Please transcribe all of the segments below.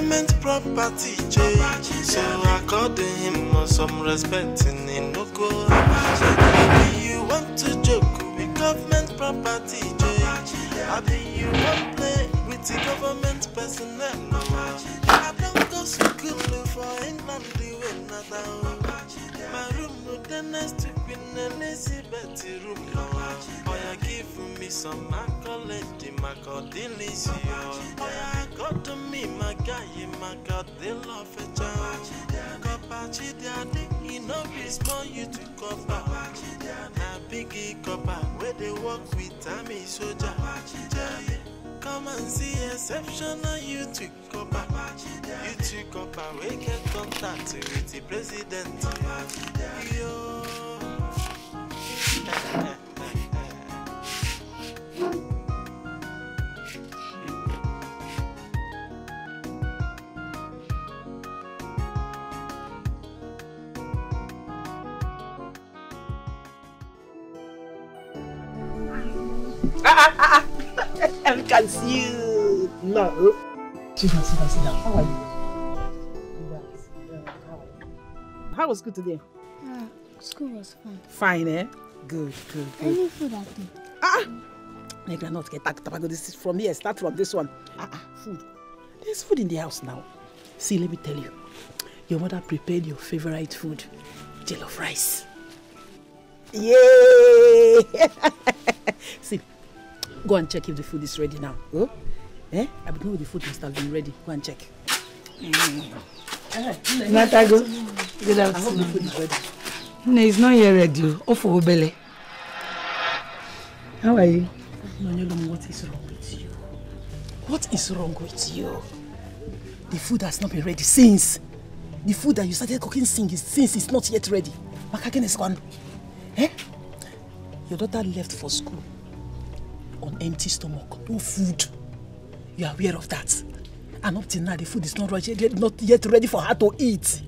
government property, Jay. So according him some respect in Inoko. Maybe you want to joke with government property, Jay. Maybe you want play with the government personnel. I don't go school for England, the way not my room, the next week in Elizabeth room. Oh, you give me some accolade, my God, delicious. Oh, you got to me, my guy, my God, they love a child. Copachi, daddy, you know, it's for you to copa. Now, biggie copa, where they work with Tammy soldier. Come and see exceptional you to copa. You to copa, we get contact with the president. Yo. I can see you. No. Sit down. How are you? How was school today? School was fine. Fine, eh? Good. Any food at home? I cannot get tapago. This is from here. Start from this one. Food. There's food in the house now. See, let me tell you. Your mother prepared your favorite food, jollof rice. Yay! See, go and check if the food is ready now. Oh? Eh? I know the food must have been ready. Go and check. Natago. Good afternoon. I hope the food is ready. No, it's not yet ready. Off for Obele. How are you? Nonyolum, what is wrong with you? What is wrong with you? The food has not been ready since. The food that you started cooking since it's not yet ready. Makaken is gone. Eh? Your daughter left for school on empty stomach. No food. You are aware of that. And up till now, the food is not yet ready for her to eat.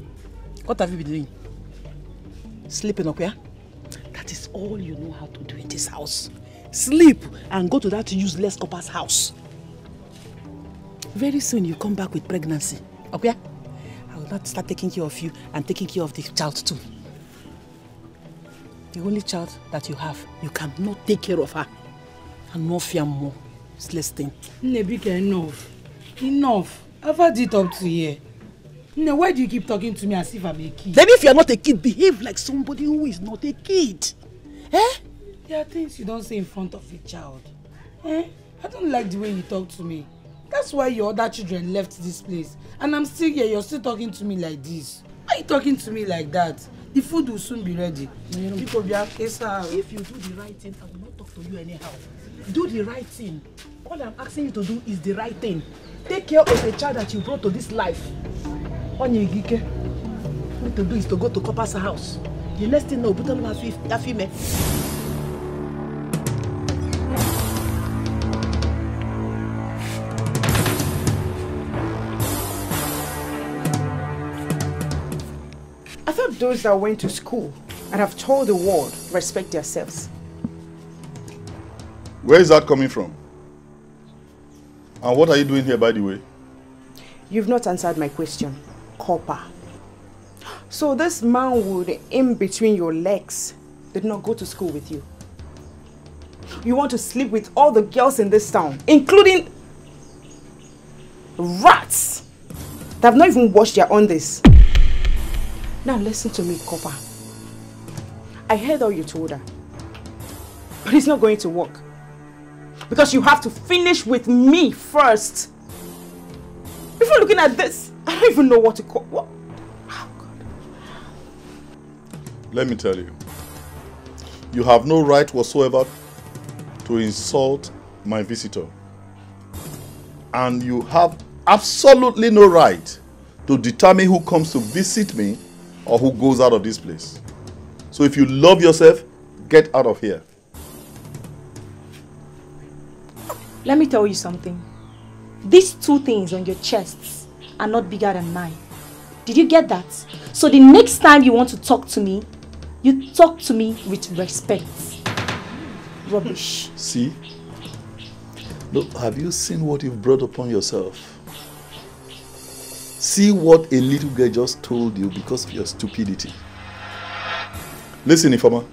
What have you been doing? Sleeping up here? That is all you know how to do in this house. Sleep and go to that useless copper's house. Very soon you come back with pregnancy. Okay? I will not start taking care of you and taking care of the child too. The only child that you have, you cannot take care of her. And no fear more. Useless thing. Nebika, enough. I've had it up to here. No, why do you keep talking to me as if I'm a kid? Then if you're not a kid, behave like somebody who is not a kid. Eh? There are things you don't say in front of a child. Eh? I don't like the way you talk to me. That's why your other children left this place. And I'm still here, you're still talking to me like this. Why are you talking to me like that? The food will soon be ready. If you do the right thing, I will not talk to you anyhow. Do the right thing. All I'm asking you to do is the right thing. Take care of a child that you brought to this life. All you need to do is to go to Copper's house. The next thing now, put on my female. I thought those that went to school and have told the world respect themselves. Where is that coming from? And what are you doing here, by the way? You've not answered my question, Copper. So this manwood in between your legs did not go to school with you. You want to sleep with all the girls in this town, including rats that have not even washed their undies. Now listen to me, Copper. I heard all you told her. But it's not going to work. Because you have to finish with me first. Before looking at this, I don't even know what to call. What? Oh, God. Let me tell you. You have no right whatsoever to insult my visitor. And you have absolutely no right to determine who comes to visit me or who goes out of this place. So if you love yourself, get out of here. Let me tell you something. These two things on your chests are not bigger than mine. Did you get that? So the next time you want to talk to me, you talk to me with respect. Rubbish. See? Look, have you seen what you've brought upon yourself? See what a little girl just told you because of your stupidity. Listen, Ifeoma.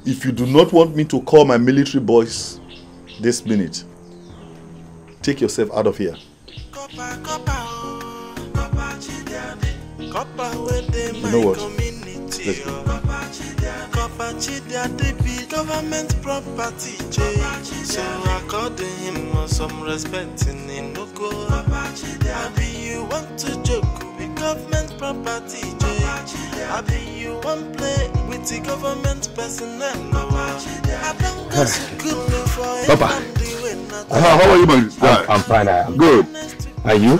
If you do not want me to call my military boys this minute, take yourself out of here. You know what? Let's go. Government property, so according him some respect in Inoko. Abi you want to joke with government property, Abi you want play with the government personnel. I don't go school for Papa, how are you, man? I'm fine. I'm good. Are you?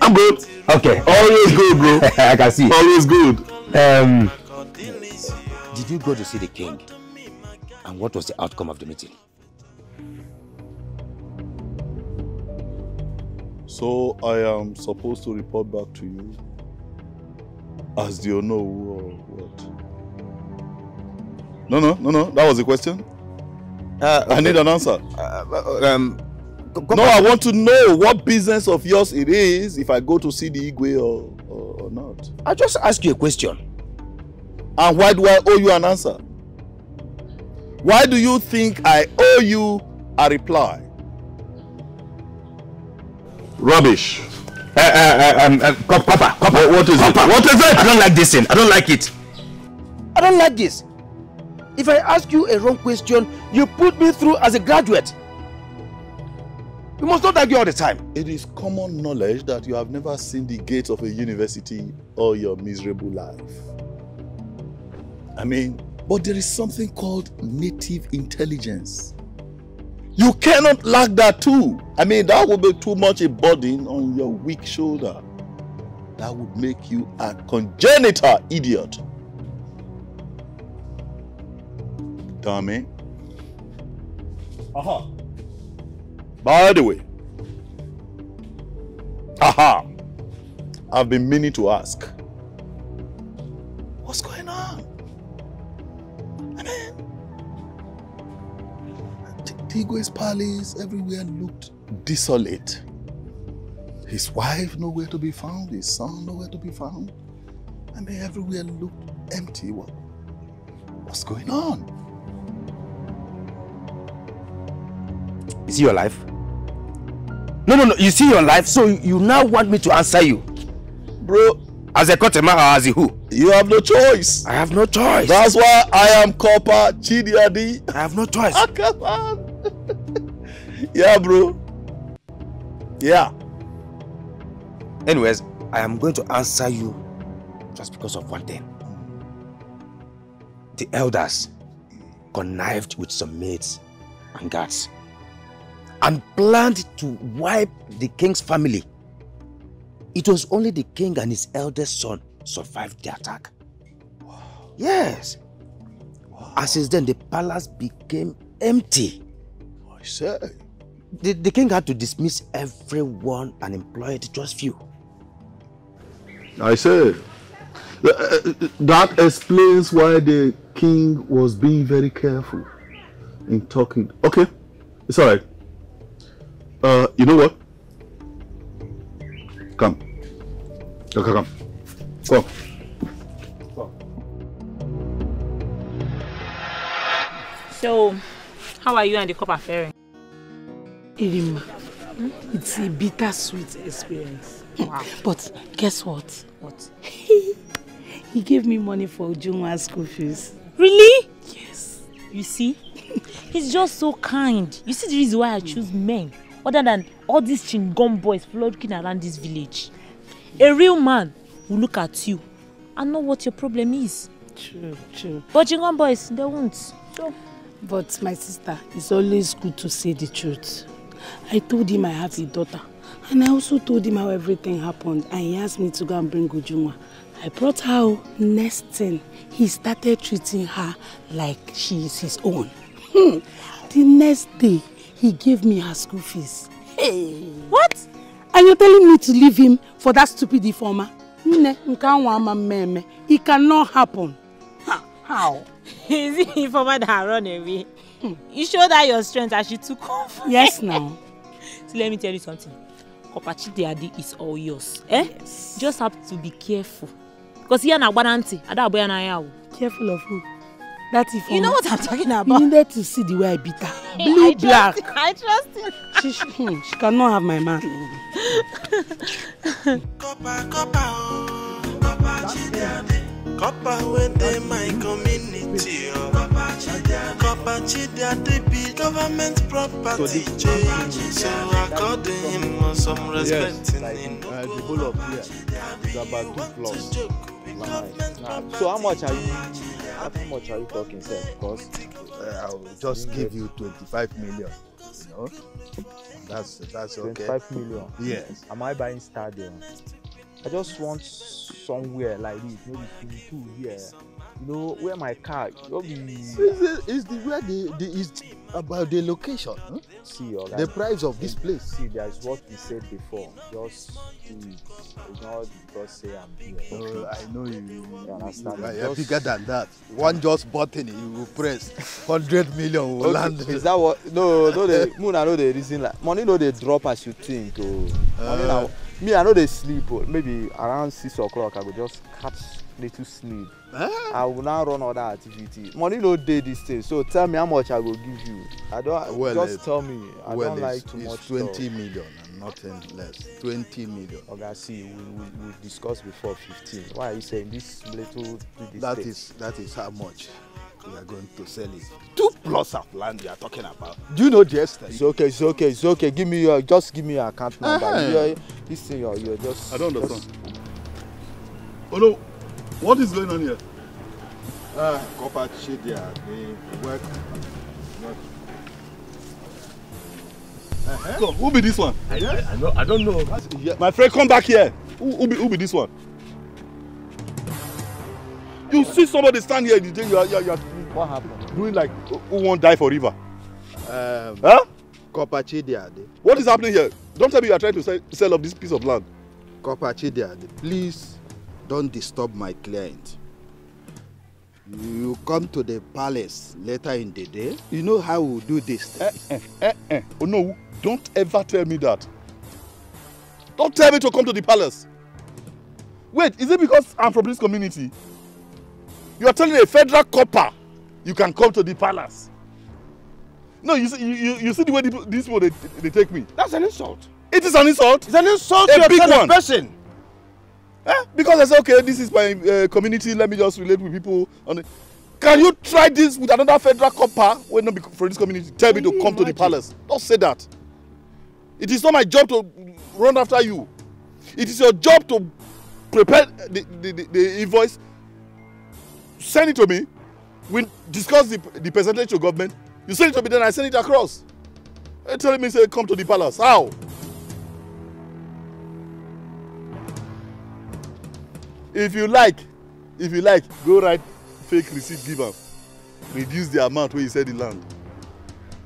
I'm good. Okay. Always good, bro. I can see. Always good. Did you go to see the king? And what was the outcome of the meeting? So I am supposed to report back to you as the Ono or what? No. That was the question. Okay. I need an answer. No, I want to know what business of yours it is if I go to see the Igwe or not. I just asked you a question. And why do I owe you an answer? Why do you think I owe you a reply? Rubbish. Papa, what is it? What is it? I don't like this thing. I don't like it. I don't like this. If I ask you a wrong question, you put me through as a graduate. You must not argue all the time. It is common knowledge that you have never seen the gates of a university all your miserable life. I mean, but there is something called native intelligence. You cannot lack that too. I mean, that would be too much a burden on your weak shoulder. That would make you a congenital idiot. Tommy. Aha. By the way. Aha. I've been meaning to ask. What's going on? I mean, Tigwe's palace everywhere looked desolate. His wife nowhere to be found, his son nowhere to be found. I mean, everywhere looked empty. What's going on? Is he your life? No. You see your life, so you now want me to answer you. Bro, as a Kotema or as a who? You have no choice. I have no choice. That's why I am Copper Chidiadi. I have no choice. Oh, come on. Yeah, bro. Yeah. Anyways, I am going to answer you just because of one thing. The elders connived with some maids and guards and planned to wipe the king's family. It was only the king and his eldest son survived the attack. Wow. Yes. Wow. And since then, the palace became empty. I say. The king had to dismiss everyone and employed just few. I say. That explains why the king was being very careful in talking. Okay, it's all right. You know what? Come. Come. So, how are you and the copper faring? Irima, it's a bittersweet experience. Wow. But guess what? What? He gave me money for Ujunwa's school fees. Really? Yes. You see? He's just so kind. You see the reason why I choose men other than all these chingom boys floating around this village. A real man will look at you and know what your problem is. True. But chingom boys, they won't. So. But my sister, it's always good to say the truth. I told him I have a daughter. And I also told him how everything happened. And he asked me to go and bring Ujunwa. I brought her. Next thing, he started treating her like she is his own. The next day, he gave me her school fees. Hey. What? And you're telling me to leave him for that stupid informer? It cannot happen. How? Is it informer that run away? You showed her your strength as she took off. Yes, now. So let me tell you something. Copper Chidiade is all yours. Eh? Yes. Just have to be careful. Because here na bananti, ada boy na ya. Careful of who? That's if you know what I'm talking about. You needed to see the way I beat her. Blue, black. I trust him. She cannot have my man. Copper within my community. Copper Chidiade be government property. So according him some respect in the whole of here is about 2 plots. So how much are you talking, sir? Because I'll just give you 25 million. You know? That's okay. 25 million. Yes. Am I buying stadium? I just want somewhere like this, maybe 2 here. You know where my car. Is about the location. Huh? See, the price of this place. See, there's what we said before. Just it's not because say I'm here. Oh, I know you understand. You're bigger than that. One just button, you will press 100 million will land. Is that what? No, the moon. I know the reason. Like money, no, they drop as you think. Money now. Me, I know they sleep. Maybe around 6 o'clock, I will just catch little sleep. I will now run other activity. Money no day this thing. So tell me how much I will give you. I don't. Well, just tell me. I don't like too much. It's 20 million and nothing less. 20 million. Okay, see, we discussed before 15. Why are you saying this little? That is how much we are going to sell it. 2 plots of land you are talking about. Do you know the extent? It's okay. Give me your account number. This thing you're just. I don't understand. Oh no, what is going on here? Copper Chidiade, they work. So, who be this one? I don't know. My friend, come back here. Who be this one? You see somebody stand here, you are what happened? Doing like who won't die for river? Copper Chidiade. What is happening here? Don't tell me you are trying to sell off this piece of land. Copper Chidiade, please don't disturb my client. You come to the palace later in the day. You know how we do this. Oh no, don't ever tell me that. Don't tell me to come to the palace. Wait, is it because I'm from this community? You are telling a federal copper you can come to the palace. No, you see the way these people they take me. That's an insult. It is an insult. It's an insult to a big one. Person. Because I say, okay, this is my community, let me just relate with people. Can you try this with another federal copper when not from this community? Tell me to come to the palace. Don't say that. It is not my job to run after you. It is your job to prepare the invoice, send it to me. We discuss the percentage to government. You send it to me, then I send it across. You're telling me, say, come to the palace. How? If you like, go write fake receipt, give them. Reduce the amount where you sell the land.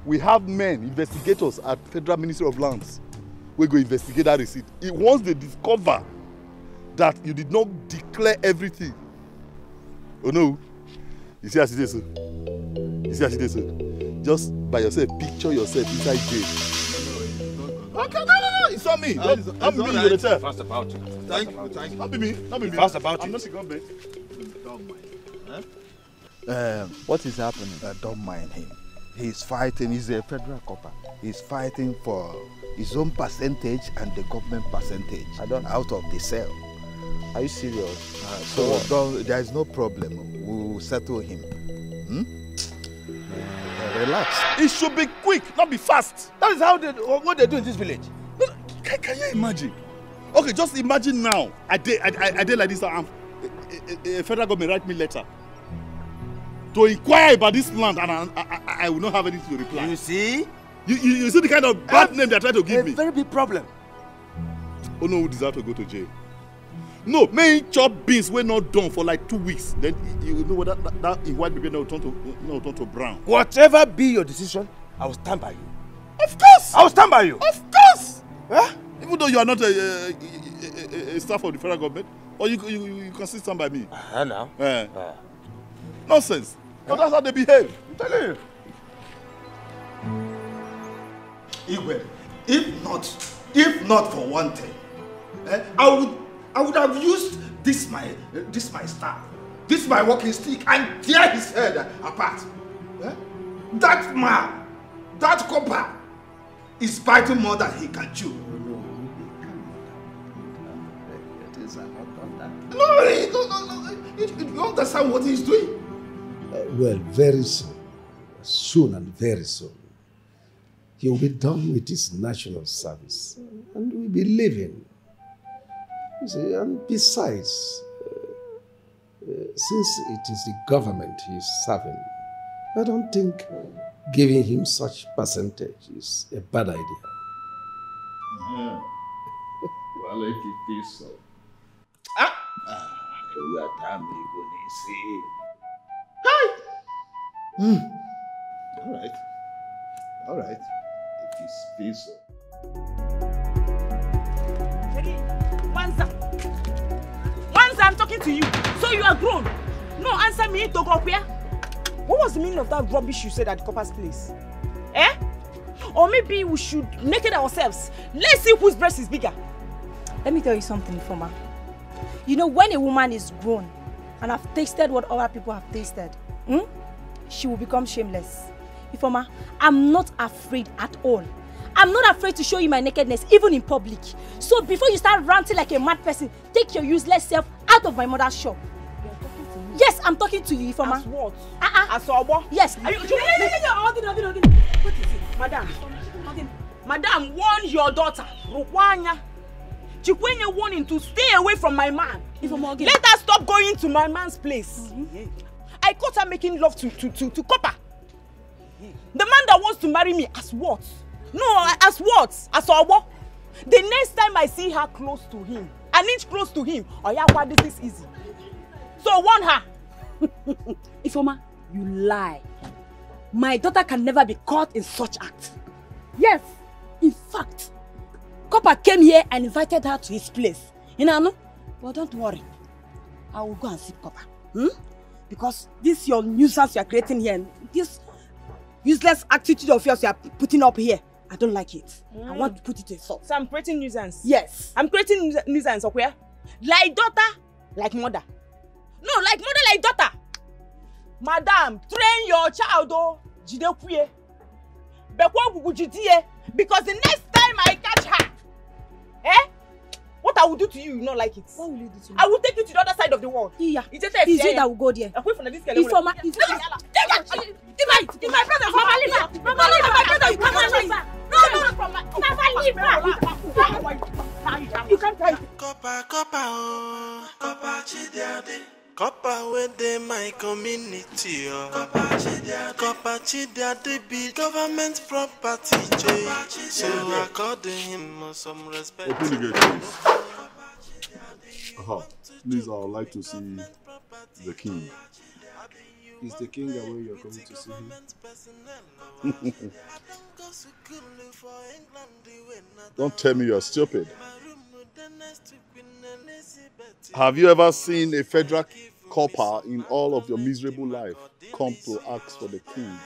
We have men, investigators at Federal Ministry of Lands. We go investigate that receipt. Once they discover that you did not declare everything. Oh no. You see as it is. Just by yourself, picture yourself inside jail. Okay, no. It's not me. I'm me, you're the chef. Fast about it. Thank you. Not be me. Fast about it. I'm not the government. Don't mind. What is happening? Don't mind him. He's fighting. He's a federal copper. He's fighting for his own percentage and the government percentage out of the sale. Are you serious? So there is no problem. We'll settle him. Relax. It should be quick, not be fast. That is what they do in this village. Can you imagine? Okay, just imagine now. I did like this. A federal government write me letter to inquire about this land, and I will not have anything to reply. You see? You see the kind of bad name they are trying to give me. A very big problem. Oh no, who deserve to go to jail? No, may chop beans were not done for like 2 weeks. Then you know what that white people now turn to brown. Whatever be your decision, I will stand by you. Of course! I will stand by you. Of course! Even though you are not a staff of the federal government, or you can still stand by me. Now. Nonsense. But that's how they behave. I'm telling you. Igwe, if not If not for one thing, I would have used this my staff, this my walking stick, and tear his head apart. That man, that copper, is biting more than he can chew. No, you understand what he's doing? Well, very soon and very soon, he will be done with his national service and will be living. You see, and besides, since it is the government he is serving, I don't think giving him such percentage is a bad idea. Well, if it is so. We are damn All right. If it is so. Once I'm talking to you, so you are grown. No, answer me, to go where? What was the meaning of that rubbish you said at the copper's place? Eh? Or maybe we should naked ourselves. Let's see whose breast is bigger. Let me tell you something, Ifoma. You know, when a woman is grown and have tasted what other people have tasted, she will become shameless. Ifoma, I'm not afraid at all. I'm not afraid to show you my nakedness, even in public. So before you start ranting like a mad person, take your useless self out of my mother's shop. You're talking to me? Yes, I'm talking to you, Ifoma. As what? As Obo? Yes. Are you what is it? Madam, warn your daughter, Rukwanya. Chikwenya warning to stay away from my man. Let her stop going to my man's place. I caught her making love to Copper. The man that wants to marry me, as what? No, as what? As Obo. The next time I see her close to him, an inch close to him, this is easy. So warn her. Ifoma, you lie. My daughter can never be caught in such act. Yes, in fact, Copper came here and invited her to his place. You know, well, don't worry. I will go and see Copper. Because this your nuisance you are creating here, this useless attitude of yours you are putting up here, I don't like it. I want to put it to a stop. So I'm creating nuisance? Yes. I'm creating nuisance, okay? Like daughter, like mother. No, like mother, like daughter. Madam, train your child, oh. Because the next time I catch her, what I will do to you, you not like it. What will you do to me? I will take you to the other side of the world. Yeah. Is it that will go there? Ifoma, in my brother, Mama, leave her. Mama, leave my brother, you can't leave her. No, Mama, leave her. You can't try. Copper, oh. Copper, chidiade. Copper, where they my community, oh. Copper, chidiade be government property, so according him some respect. Open the gate, please. Please, I would like to see the king. Is the king away you're going to see him? Don't tell me you're stupid. Have you ever seen a federal copper in all of your miserable life come to ask for the king?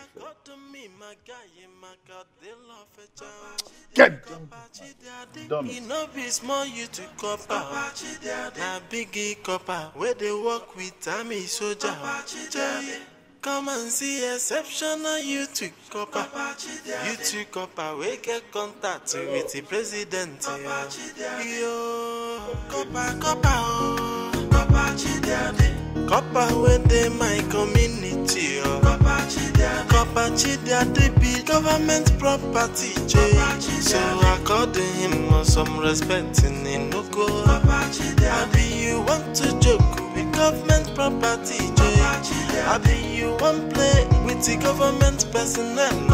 Get done. It no be small you to copper. Na biggie copper where they work with army soldier. Come and see exceptional you to copper. You to copper we get contact with the president. Yo, copper, oh. Copper chidiade. Copper where they my community. Copper chidiade be government property. So according him some respect in Inojie. Abi you want to joke with government property. Abi you want play with the government personnel. I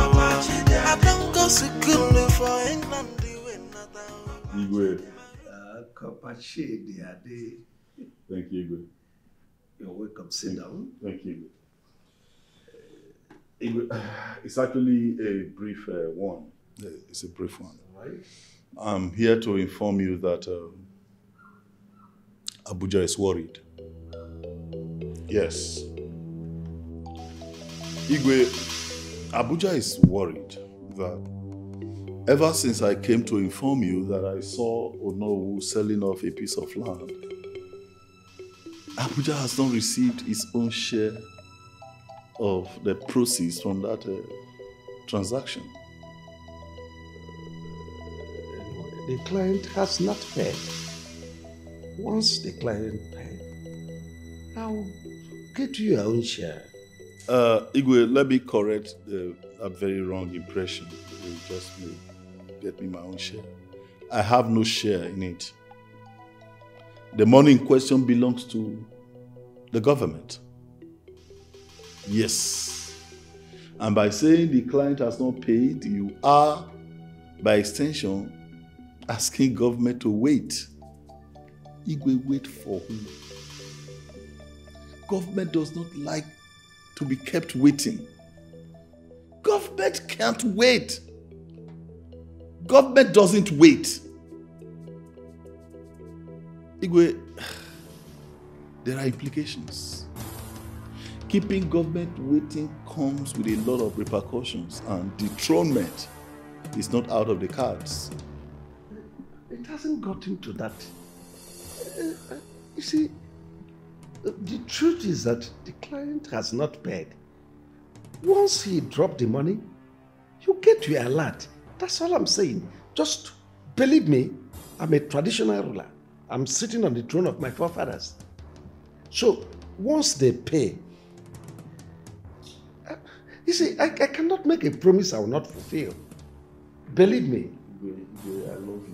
don't go to school for England. Igwe. Copper chidiade. Thank you, Igwe. You're welcome. Sit down. Thank you. It's actually a brief one. It's a brief one. Right. I'm here to inform you that Abuja is worried. Yes. Igwe, Abuja is worried that Ever since I came to inform you that I saw Onowu selling off a piece of land, Abuja has not received its own share of the proceeds from that transaction. The client has not paid. Once the client pays, I'll get you your own share. Igwe, let me correct that very wrong impression you just made. Get me my own share. I have no share in it. The money in question belongs to the government. Yes. And by saying the client has not paid, you are, by extension, asking government to wait. Igwe, wait for who? Government does not like to be kept waiting. Government can't wait. Government doesn't wait. Igwe, there are implications. Keeping government waiting comes with a lot of repercussions, and dethronement is not out of the cards. It hasn't gotten to that. You see, the truth is that the client has not paid. Once he dropped the money, you get your alert. That's all I'm saying. Just believe me, I'm a traditional ruler. I'm sitting on the throne of my forefathers. So once they pay, you see, I cannot make a promise I will not fulfill. Believe me. Igwe, I love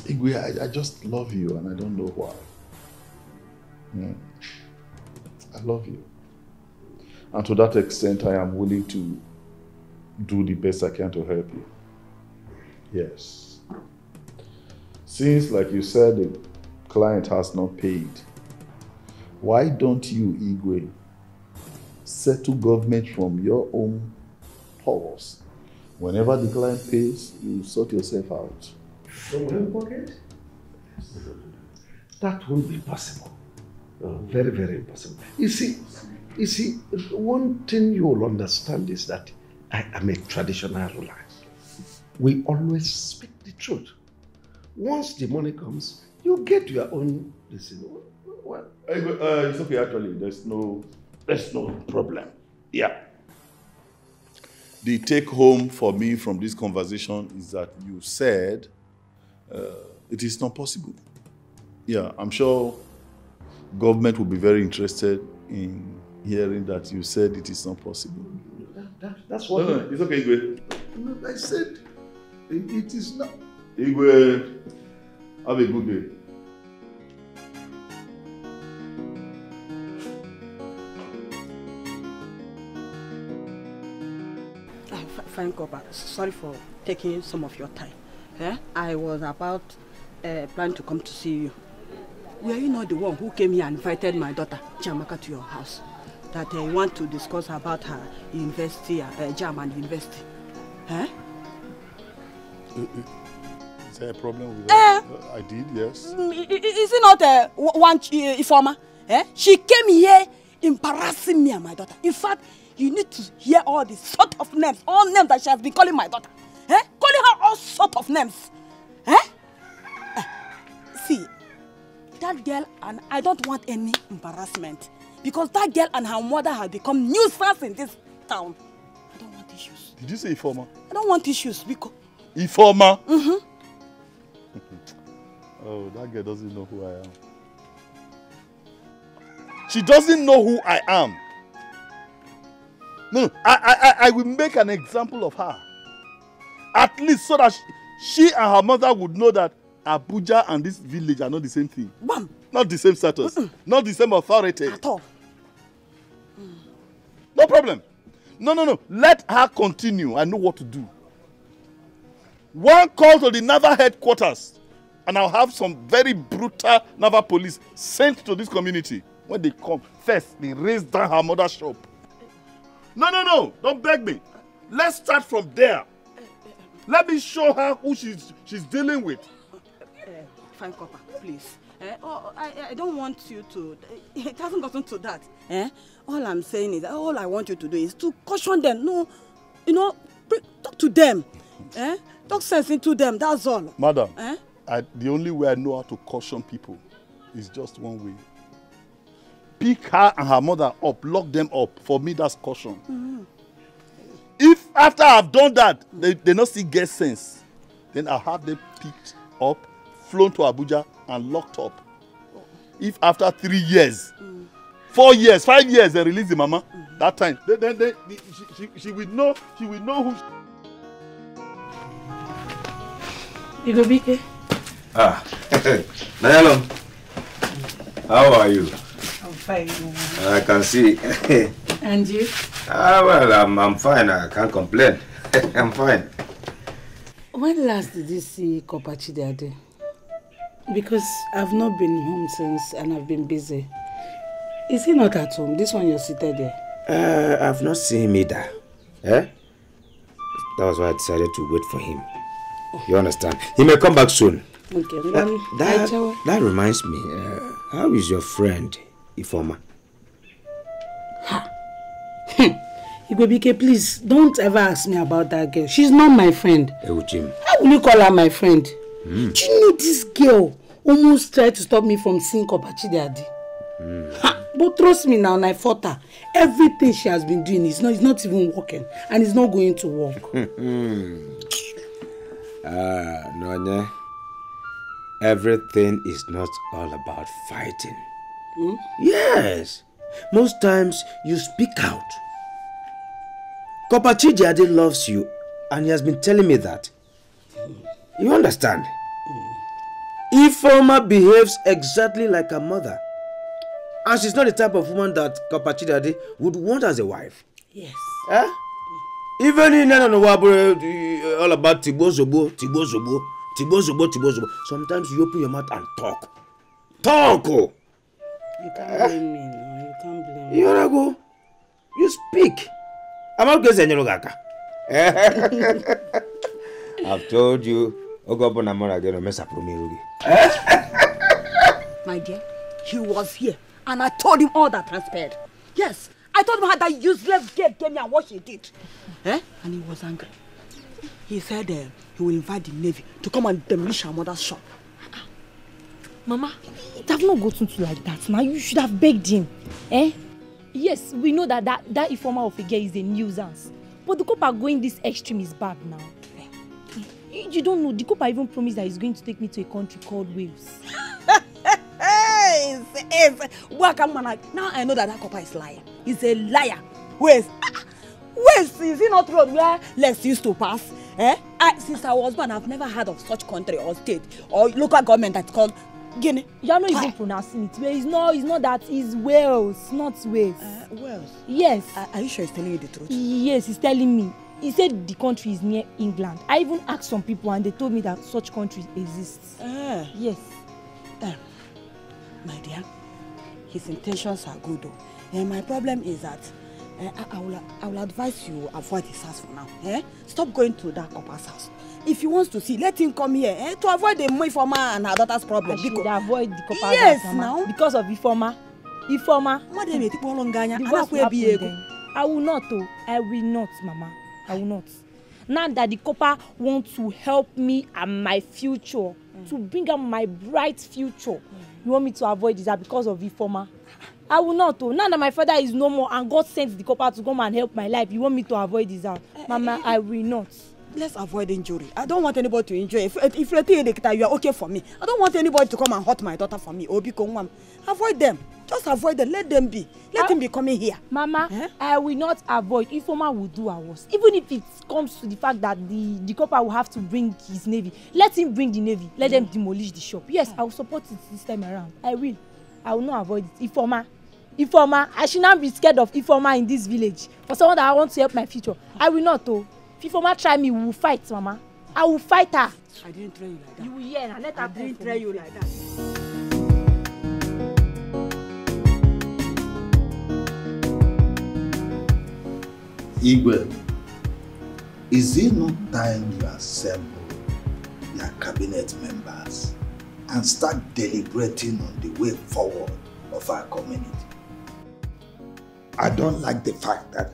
you. Igwe, I just love you and I don't know why. I love you. And to that extent, I am willing to do the best I can to help you. Yes. Since, like you said, the client has not paid, why don't you, Igwe, settle government from your own purse? Whenever the client pays, you sort yourself out. From my pocket? That won't be possible. Very, very impossible. You see, one thing you will understand is that I am a traditional ruler. We always speak the truth. Once the money comes, you get your own decision. Well, it's okay, actually. There's no problem. Yeah. The take home for me from this conversation is that you said it is not possible. Yeah, I'm sure government will be very interested in hearing that you said it is not possible. That's what... No, it's okay, Igwe. I said it is not... Igwe, have a good day. Fine, Copper. Sorry for taking some of your time. I was about planning to come to see you. Were you not the one who came here and invited my daughter, Chiamaka, to your house? That you want to discuss about her university, German university. Is there a problem with that? I did, yes. Is it not one informer? She came here embarrassing me and my daughter. In fact, you need to hear all the sort of names, all names that she has been calling my daughter. Calling her all sort of names. See, that girl, and I don't want any embarrassment, because that girl and her mother have become newsfans in this town. I don't want issues. Did you say informer? I don't want issues because... Informer? Oh, that girl doesn't know who I am. She doesn't know who I am. No, I will make an example of her. At least so that she and her mother would know that Abuja and this village are not the same thing. Bam. Not the same status. Not the same authority. At all. No problem. No. Let her continue. I know what to do. One call to the naval headquarters, and I'll have some very brutal naval police sent to this community. When they come, first, they raise down her mother's shop. No. Don't beg me. Let's start from there. Let me show her who she's dealing with. Fine, Copper, please. I don't want you to... It hasn't gotten to that. All I'm saying is, all I want you to do is to caution them. No, Talk to them. Talk sense into them, that's all. Madam, the only way I know how to caution people is just one way. Pick her and her mother up, lock them up. For me, that's caution. If after I've done that, they not see get sense, then I'll have them picked up, flown to Abuja and locked up. If after 3 years, 4 years, 5 years, they release the mama, that time, then she will know who. Ugegbe. Nayalom, how are you? I'm fine. I can see. And you? Well, I'm fine. I can't complain. I'm fine. When last did you see Copper Chidiade? Because I've not been home since and I've been busy. Is he not at home? This one you're seated there. I've not seen him either. That was why I decided to wait for him. You understand? He may come back soon. Okay. That reminds me. How is your friend, Ifeoma? Ugegbe, please don't ever ask me about that girl. She's not my friend. Jim. How will you call her my friend? Do you know this girl almost tried to stop me from seeing Copper Chidiade? But trust me now, I fought her. Everything she has been doing is not even working, and it's not going to work. No, everything is not all about fighting. Yes. Most times you speak out. Copper Chidiade loves you, and he has been telling me that. You understand? Ifeoma behaves exactly like her mother. And she's not the type of woman that Copper Chidiade would want as a wife. Yes. Even in all about Tibo Zobo. Sometimes you open your mouth and talk. Talk! You can't blame me, no. You can't blame me. You wanna go? You speak. I'm not going to I've told you. My dear, he was here and I told him all that transpired. Yes, I told him how that useless girl came here and what she did. And he was angry. He said he will invite the Navy to come and demolish our mother's shop. Mama, it have not gotten to like that. Now you should have begged him. Yes, we know that Ifeoma of a girl is a nuisance. But the Copper going this extreme is bad now. You don't know, the Copper even promised that he's going to take me to a country called Wales. Now I know that Copper is lying. He's a liar. Wales, is it not road where Lex used to pass? Since I was born, I've never heard of such country or state or local government that's called Guinea. You're not even pronouncing it. It's not that. It's Wales, not Wales. Wales? Yes. Are you sure he's telling you the truth? Yes, he's telling me. He said the country is near England. I even asked some people and they told me that such countries exist. Yes. My dear, his intentions are good though. My problem is that I will advise you avoid his house for now. Stop going to that Copper's house. If he wants to see, let him come here to avoid the Ifeoma and her daughter's problem. I should avoid the Copper's house. Yes, Mama. now. Because of Ifeoma. Ifeoma. I will not, oh. I will not, Mama. I will not. Now that the Copper wants to help me and my future, to bring up my bright future, you want me to avoid this because of Ifeoma? I will not, oh. Now that my father is no more and God sent the Copper to come and help my life, you want me to avoid this out? Mama, I will not. Let's avoid injury. I don't want anybody to injure. If you are okay for me, I don't want anybody to come and hurt my daughter for me. Avoid them. Just avoid them. Let them be. Let him be coming here. Mama, I will not avoid. Ifeoma will do our worst. Even if it comes to the fact that the Copper will have to bring his navy, let him bring the navy. Let them demolish the shop. Yes, I will support it this time around. I will not avoid it. Ifeoma, I should not be scared of Ifeoma in this village. For someone that I want to help my future, I will not. Oh. If Ifeoma try me, we will fight, Mama. I will fight her. I didn't train you like that. You will hear and let her. I didn't train you like that. Igwe, is it not time you assemble your cabinet members and start deliberating on the way forward of our community? I don't like the fact that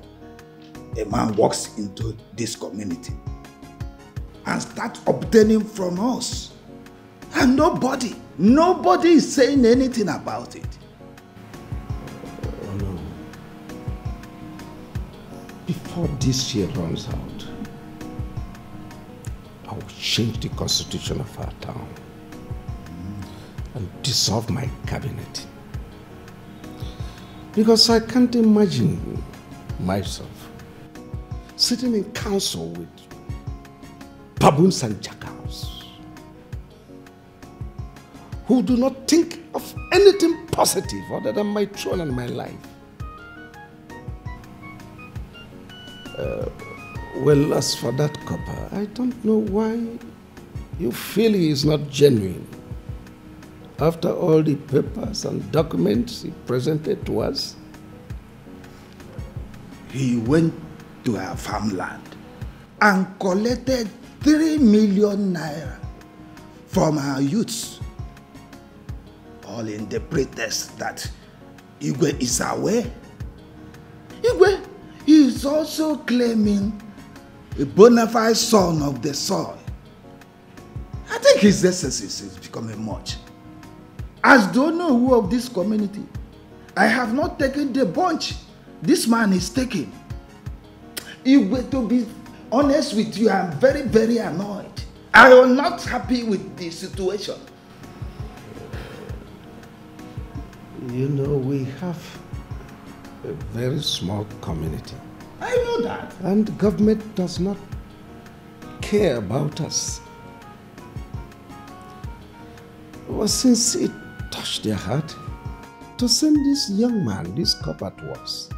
a man walks into this community and starts obtaining from us. And nobody is saying anything about it. Oh no. Before this year runs out, I will change the constitution of our town and dissolve my cabinet. Because I can't imagine myself sitting in council with baboons and jackals who do not think of anything positive other than my throne and my life. Well, as for that copper, I don't know why you feel he is not genuine. After all the papers and documents he presented to us. He went to our farmland and collected 3 million naira from our youths, all in the pretext that Igwe is aware. Igwe is also claiming a bona fide son of the soil. I think his excesses is becoming much. As the owner who of this community, I have not taken the bunch this man is taking. Igwe, to be honest with you, I'm very, very annoyed. I am not happy with the situation. You know, we have a very small community. I know that. And the government does not care about us. Well, since it touched their heart to send this young man, this copper, to us,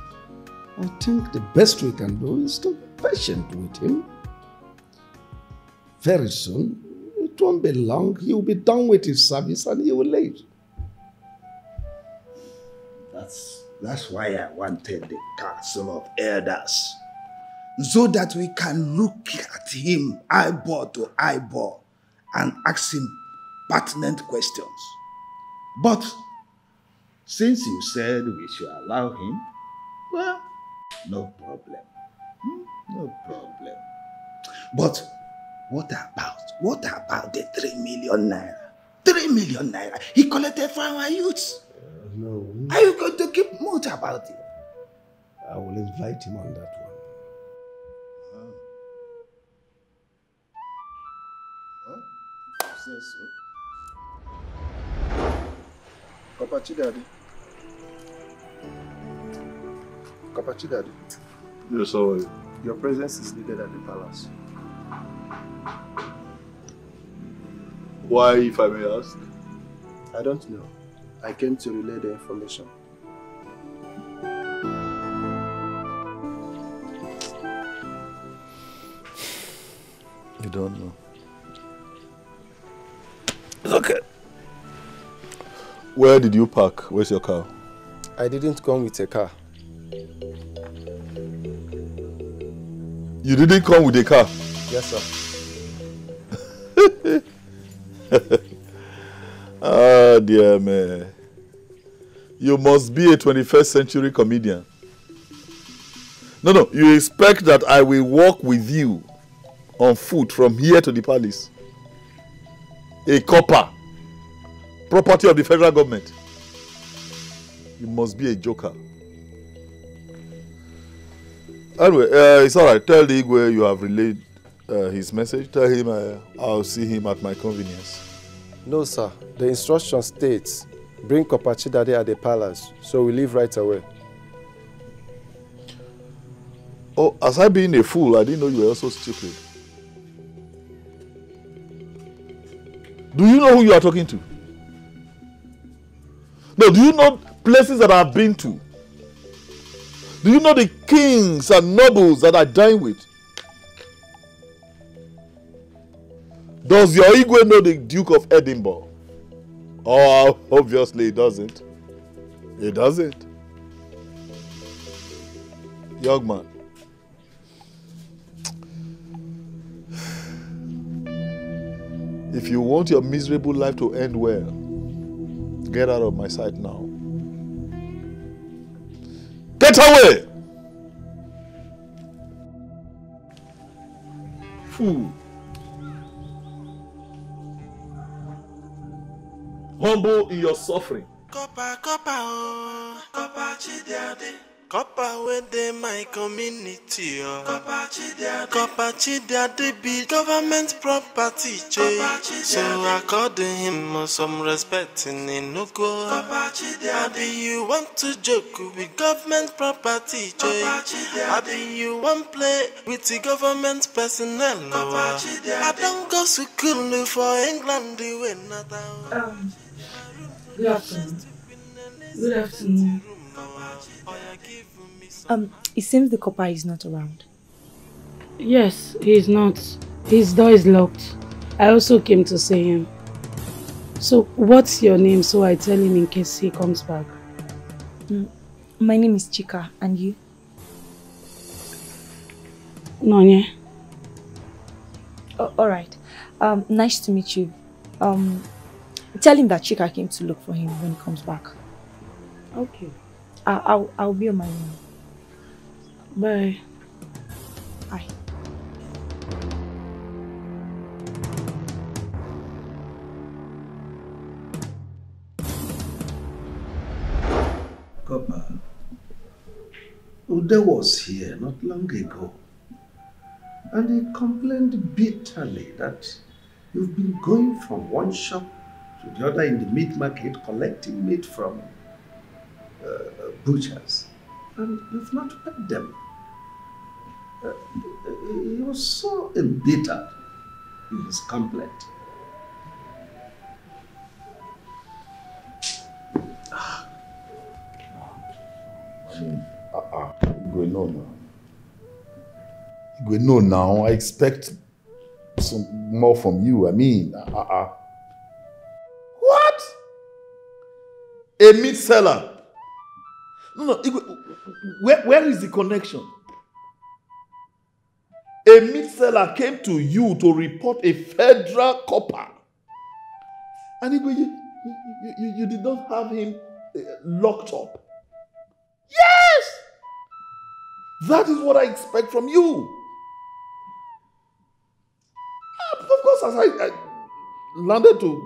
I think the best we can do is to be patient with him. Very soon, it won't be long, he will be done with his service and he will leave. That's why I wanted the council of elders, so that we can look at him eyeball to eyeball and ask him pertinent questions. But since you said we should allow him, well, no problem. No problem. But what about the 3 million naira? 3 million naira he collected from our youths. No. Are you going to keep mute about it? I will invite him on that one. Say so. Kapachi Daddy. Yes, how are you? Your presence is needed at the palace. Why, if I may ask? I don't know. I came to relay the information. You don't know. It's okay. Where did you park? Where's your car? I didn't come with a car. You didn't come with a car? Yes, sir. Ah, dear man. You must be a 21st century comedian. No, you expect that I will walk with you on foot from here to the palace. A copper, property of the federal government. You must be a joker. Anyway, it's alright. Tell the Igwe you have relayed his message. Tell him I'll see him at my convenience. No, sir. The instruction states, bring Kapachi Daddy at the palace, so we leave right away. Oh, as I being a fool, I didn't know you were also stupid. Do you know who you are talking to? No, do you know places that I've been to? Do you know the kings and nobles that I dine with? Does your Igwe know the Duke of Edinburgh? Oh, obviously it doesn't. It doesn't. Young man. If you want your miserable life to end well, get out of my sight now. Get away! Fool. Humble in your suffering. Copper, oh, copper chidiade. Copper within my community, oh. Copper chidiade be government property, so according him some respect in Inugo. How do you want to joke with government property, How do you want play with the government personnel? I don't go to school for England, the way not. Good afternoon. Good afternoon. It seems the copper is not around. Yes, he is not. His door is locked. I also came to see him. So, what's your name so I tell him in case he comes back? My name is Chika, and you? Nonye. Oh, alright. Nice to meet you. Tell him that Chika came to look for him when he comes back. Okay. I'll be on my way. Bye. Bye. Copper, Ude was here not long ago, and he complained bitterly that you've been going from one shop to the other in the meat market collecting meat from butchers, and you've not paid them. He was so embittered in his complaint. Igwe, no now. Igwe, no now. I expect some more from you. I mean, What? A meat seller? No, Igwe, where is the connection? A meat seller came to you to report a federal copper. And Igwe, you did not have him locked up. Yes! That is what I expect from you. Of course, as I landed to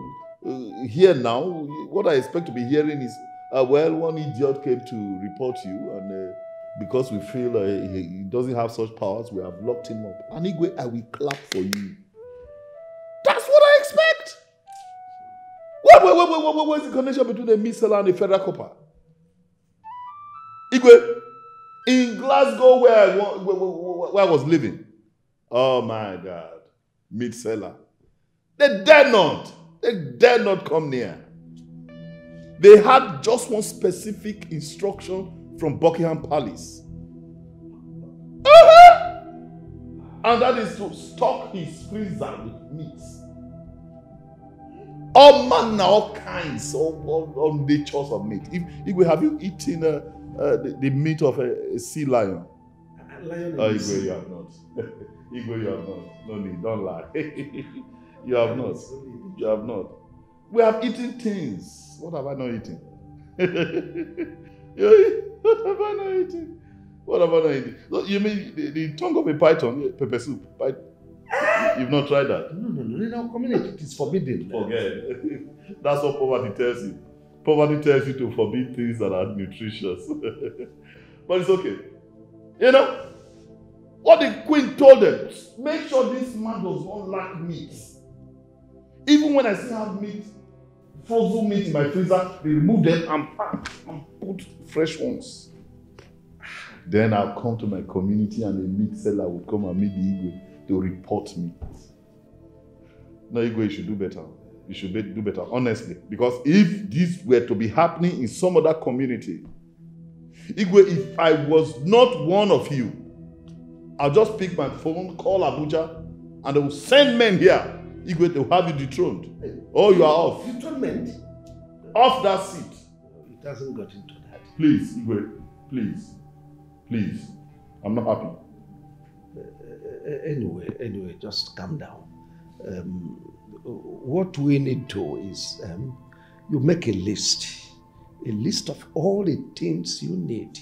hear now, what I expect to be hearing is, well, one idiot came to report you, and because we feel he doesn't have such powers, we have locked him up. And Igwe, I will clap for you. That's what I expect. What's the connection between the meat seller and the federal copper? Igwe, in Glasgow where I was living, oh my God, meat seller. They dare not come near. They had just one specific instruction from Buckingham Palace. And that is to stock his freezer with meats. All manner, all kinds, all natures of meat. Igwe, have you eaten the meat of a sea lion? Igwe, you have not. Igwe, you have not. No need, don't lie. You have not. You have not. We have eaten things. What have I not eaten? What have I not eaten? What have I not eaten? So you mean the tongue of a python, pepper soup? You've not tried that? No. In our community, it is forbidden. Forget. That's what poverty tells you. Poverty tells you to forbid things that are nutritious. But it's okay. You know, what the queen told them, make sure this man does not lack meat. Even when I still have meat, frozen meat in my freezer, they remove them and pack and put fresh ones. Then I'll come to my community and the meat seller would come and meet the Igwe to report me. No, Igwe, you should do better. You should do better, honestly. Because if this were to be happening in some other community, Igwe, if I was not one of you, I'll just pick my phone, call Abuja, and they will send men here. Igwe, they will have you dethroned. Oh, you are off. Dethronement? Off that seat. It hasn't got into that. Please, Igwe, please. Please. I'm not happy. Anyway, just calm down. What we need to is you make a list of all the things you need,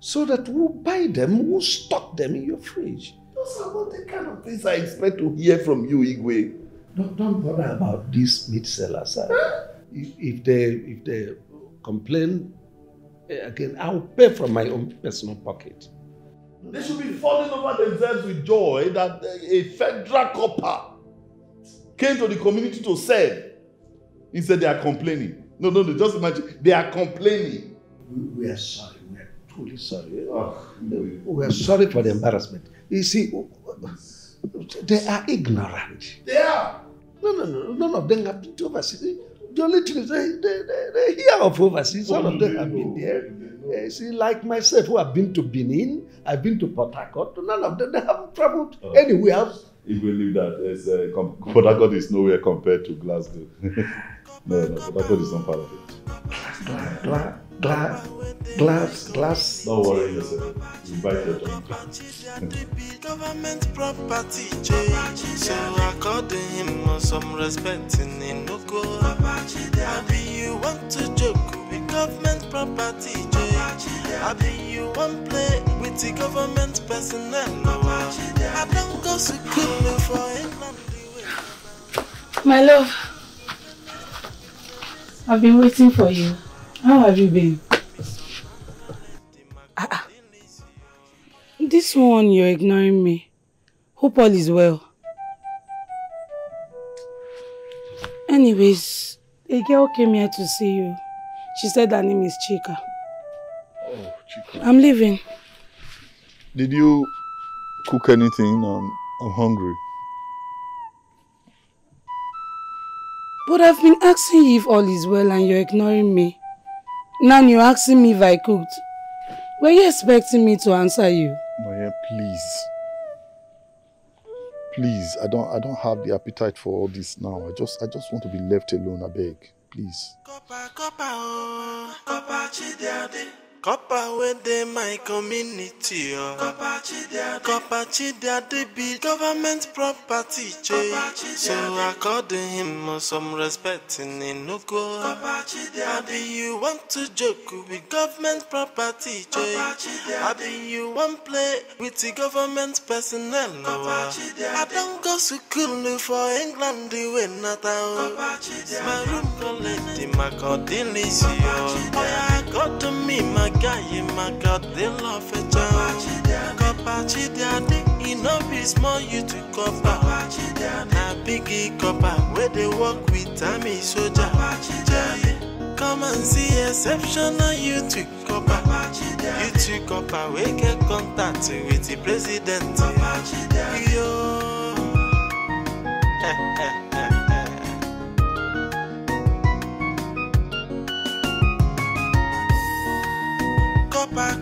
so that we'll buy them, we'll stock them in your fridge. Those are not the kind of things I expect to hear from you, Igwe. Don't bother about these meat sellers. If they complain again, I'll pay from my own personal pocket. They should be falling over themselves with joy that a federal copper came to the community to serve. Instead, they are complaining. No, just imagine. They are complaining. We are sorry. We are truly sorry. We are sorry for the embarrassment. You see, they are ignorant. They are. No. None of them have been to overseas. The only thing is they hear of overseas. All of them have been there. See, like myself, who have been to Benin, I've been to Port Harcourt. None of them, they haven't traveled anywhere else. If we leave that, Port Harcourt is nowhere compared to Glasgow. No, Port Harcourt is not part of it. Glass. Don't worry yourself. Invite your job. Government property, so according him some respect in Inoko. Abi you want to joke with government property, Abi you want play with the government personnel. I don't go to school for England. My love, I've been waiting for you. How have you been? This one, you're ignoring me. Hope all is well. Anyways, a girl came here to see you. She said her name is Chika. Oh, Chika. I'm leaving. Did you cook anything? I'm hungry. But I've been asking you if all is well and you're ignoring me. Now you're asking me if I cooked. Were you expecting me to answer you? Maya, please. Please, I don't have the appetite for all this now. I just want to be left alone, I beg. Please. Copper within my community, Copper Chidiade be government property, so according him some respect in Inoko. Abi you want to joke with government property, Abi you want play with the government personnel. I don't go to school for England, when not out. My room collect my cordilis, I got to me my guy, my God, they love a child. Copper Chidiade, Inojie small you to copper. Na biggie copper, where they work with Tammy soldier. Come and see exceptional you to copper. You to copper, we get contact with the president. Yo.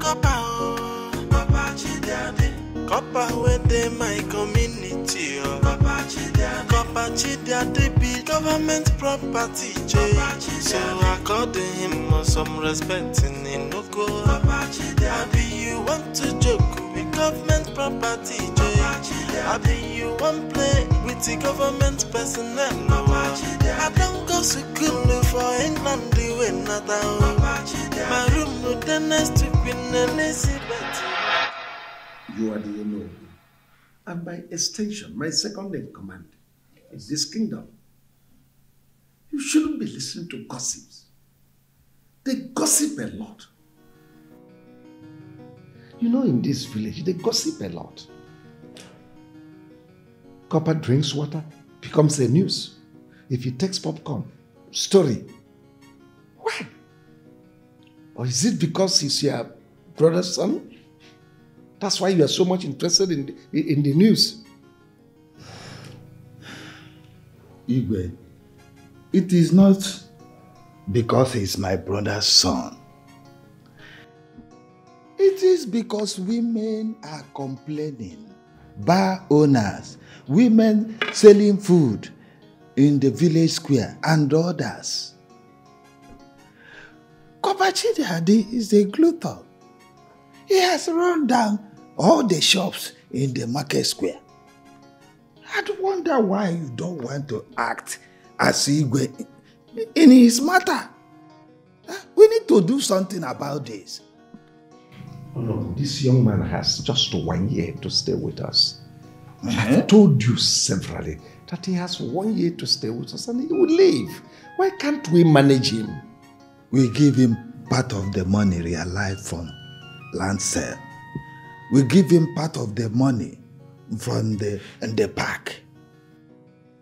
Copper Chidiade, Copper within my community, Copper Chidiade be government property, so according him some respect in Inoko. Abi you want to joke with government property, Abi you want play with the government personnel. I don't go to school for England, when not out. My room with the next to Queen Elizabeth. You are the Eno, and by extension, my second in command in this kingdom. You shouldn't be listening to gossips. They gossip a lot. You know, in this village, they gossip a lot. Copper drinks water, becomes the news. If he takes popcorn, story. Why? Or is it because he's your brother's son? That's why you are so much interested in the news. Igwe, it is not because he's my brother's son. It is because women are complaining. Bar owners, women selling food in the village square, and others. Copper Chidiade is a glutton. He has run down all the shops in the market square. I wonder why you don't want to act as Igwe in his matter. We need to do something about this. Oh no, this young man has just 1 year to stay with us. I've told you severally that he has 1 year to stay with us and he will leave. Why can't we manage him? We give him part of the money realized from land sale. We give him part of the money from the park.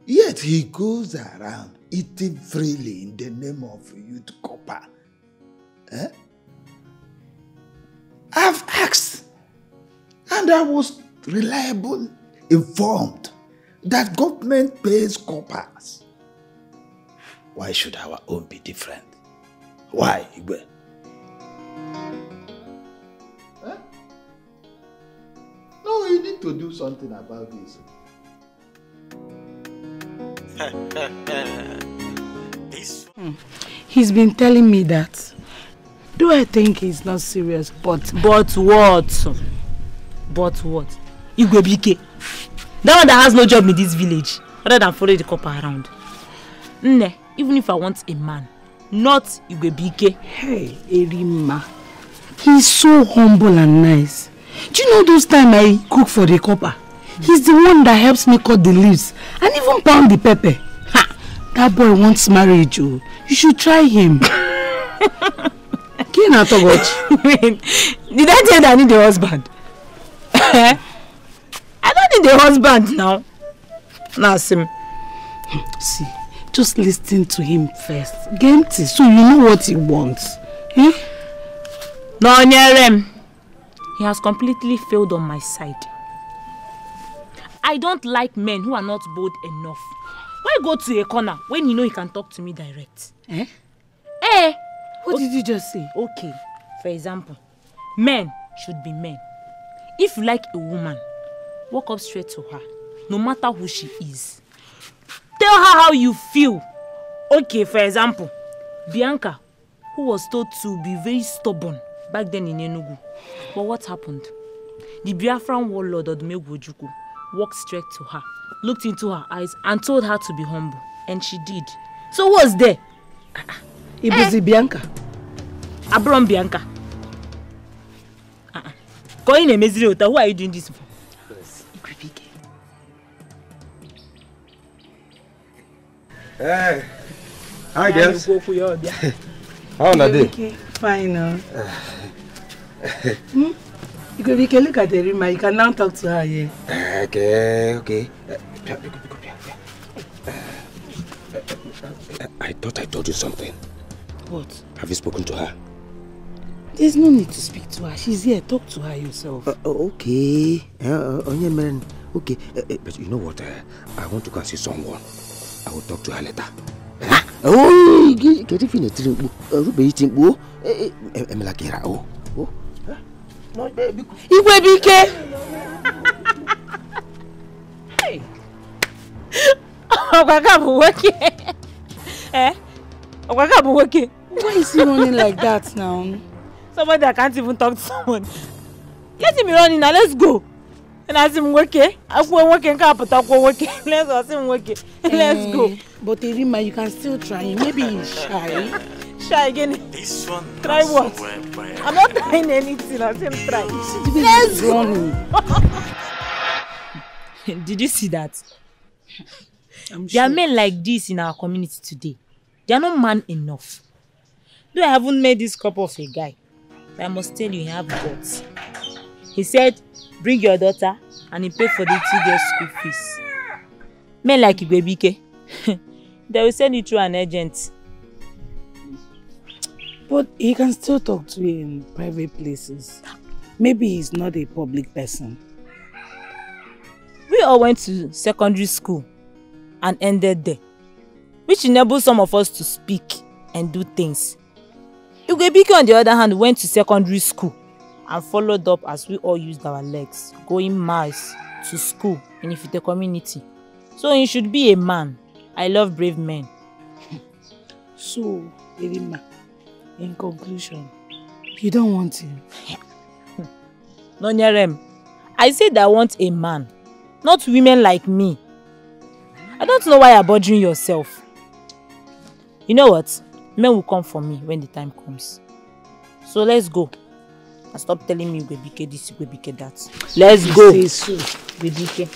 Yet he goes around eating freely in the name of Youth Corper. Eh? I've asked, and I was reliably informed that government pays coppers. Why should our own be different? Why, Igwe? Huh? No, you need to do something about this. He's been telling me that. Do I think he's not serious? But what? But what? Ugegbe. That one that has no job in this village, other than follow the copper around. Nne, even if I want a man, not Ugegbe. Hey, Erima. He's so humble and nice. Do you know those times I cook for the copper? He's the one that helps me cut the leaves and even pound the pepper. Ha! That boy wants marriage, oh. You should try him. Did I tell you that I need a husband? I don't need a husband now. Now, see, just listen to him first. Genti, so you know what he wants. Eh? No, Nyerem. He has completely failed on my side. I don't like men who are not bold enough. Why go to a corner when you know he can talk to me direct? Eh? Eh? What did you just say? Okay, for example, men should be men. If you like a woman, walk up straight to her, no matter who she is. Tell her how you feel. Okay, for example, Bianca, who was told to be very stubborn back then in Enugu. But what happened? The Biafran warlord Odumegwu Ojukwu walked straight to her, looked into her eyes and told her to be humble. And she did. So what's there? It was Bianca. Abram Bianca. Going a Meziriota, who are you doing this for? Hey. Hi, girls. How are they? Fine. Ugegbe, look at Erima. You can now talk to her here. Okay. I thought I told you something. What? Have you spoken to her? There's no need to speak to her. She's here. Talk to her yourself. Okay. Okay. But you know what? I want to go and see someone. I will talk to her later. Oh, get it in a drink. No, baby. Ugegbe. Hey. Why is he running like that now? Somebody that can't even talk to someone. Let him be running now. Let's go. And as him working, let's go. But Erima, you can still try him. Maybe he's shy. Shy again. Try what? I'm not trying anything. I'll say try. Let's go. Did you see that? There are men like this in our community today. They are not man enough. Though I haven't met this couple of a guy, but I must tell you, he have guts. He said, bring your daughter, and he paid for the 2 days school fees. Men like Ugegbe, they will send you through an agent. But he can still talk to you in private places. Maybe he's not a public person. We all went to secondary school and ended there, which enables some of us to speak and do things. Ugegbe, on the other hand, went to secondary school and followed up as we all used our legs, going miles to school in Ifite community. So he should be a man. I love brave men. So, Erima, in conclusion, you don't want him? No, Nyerem. I said I want a man, not women like me. I don't know why you're bothering yourself. You know what? Men will come for me when the time comes. So let's go. And stop telling me Ugegbe this, Ugegbe that. Let's go. Ugegbe.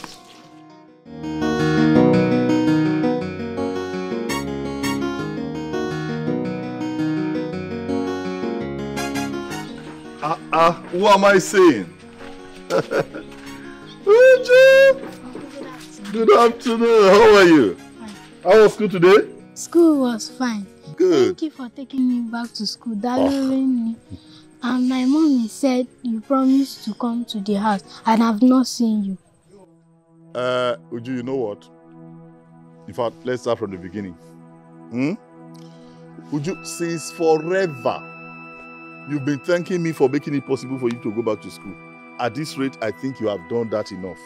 Who am I saying? Uju! Good afternoon. How are you? How was school today? School was fine. Good. Thank you for taking me back to school. And my mommy said you promised to come to the house and I've not seen you. Uju, you know what? In fact, let's start from the beginning. Uju, since forever, you've been thanking me for making it possible for you to go back to school. At this rate, I think you have done that enough.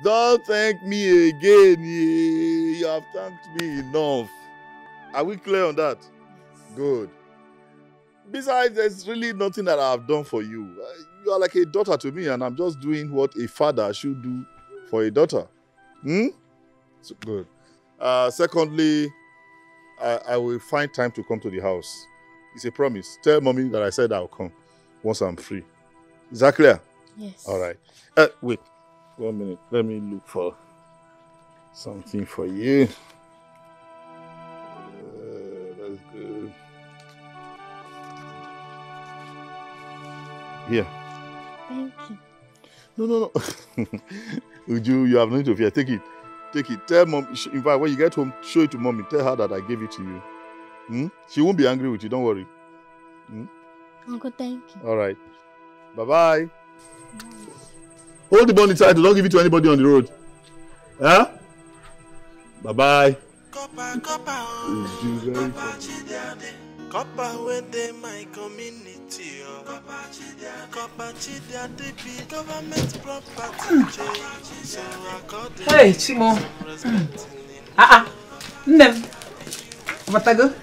Don't thank me again. You have thanked me enough. Are we clear on that? Good. Besides, there's really nothing that I have done for you. You are like a daughter to me, and I'm just doing what a father should do for a daughter. So good. Secondly, I will find time to come to the house. It's a promise. Tell mommy that I said I'll come once I'm free. Is that clear? Yes. All right. Wait. 1 minute. Let me look for something for you. That's good. Here. Thank you. No. Uju, you have no need to fear. Take it. Take it. Tell mom. In fact, when you get home, show it to mommy. Tell her that I gave it to you. She won't be angry with you. Don't worry. Uncle, thank you. All right. Bye-bye. Hold the money tight. Don't give it to anybody on the road. Huh? Bye-bye. Copper within my community. Copper be government property. So hey, Chimo. Nem. Watago.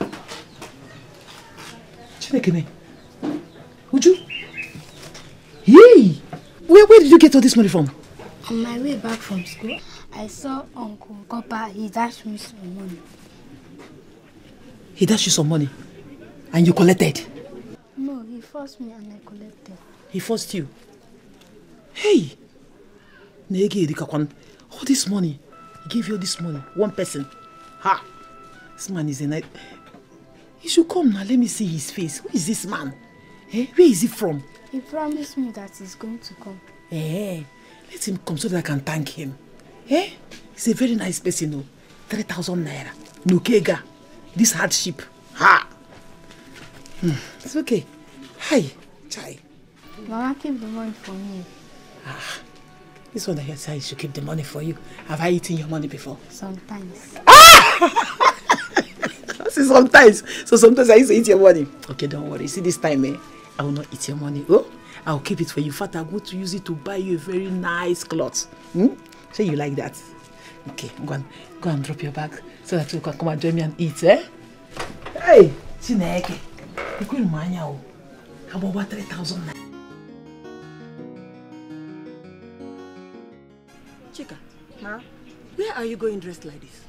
Chinekene. Uju. Hey! Where did you get all this money from? On my way back from school, I saw Uncle Copper. He dashed me some money. He dashed you some money? And you collected? No, he forced me and I collected. He forced you? Hey! All this money. He gave you all this money. One person. Ha! This man is a night. He should come now. Let me see his face. Who is this man? Where is he from? He promised me that he's going to come. Let him come so that I can thank him. He's a very nice person. 3,000 naira. Nukega. This hardship. Ha! It's okay. Hi. Chai. Mama, keep the money for me. This one that you say I should keep the money for you. Have I eaten your money before? Sometimes. See, sometimes. So sometimes I used to eat your money. Okay, don't worry. See, this time, I will not eat your money. Oh, I'll keep it for you. In fact, I'm going to use it to buy you a very nice cloth. So you like that? Okay, go and drop your bag so that you can come and join me and eat, Hey, Chineke. You couldn't mind how about 3,000 naira? Chika, Ma, where are you going dressed like this?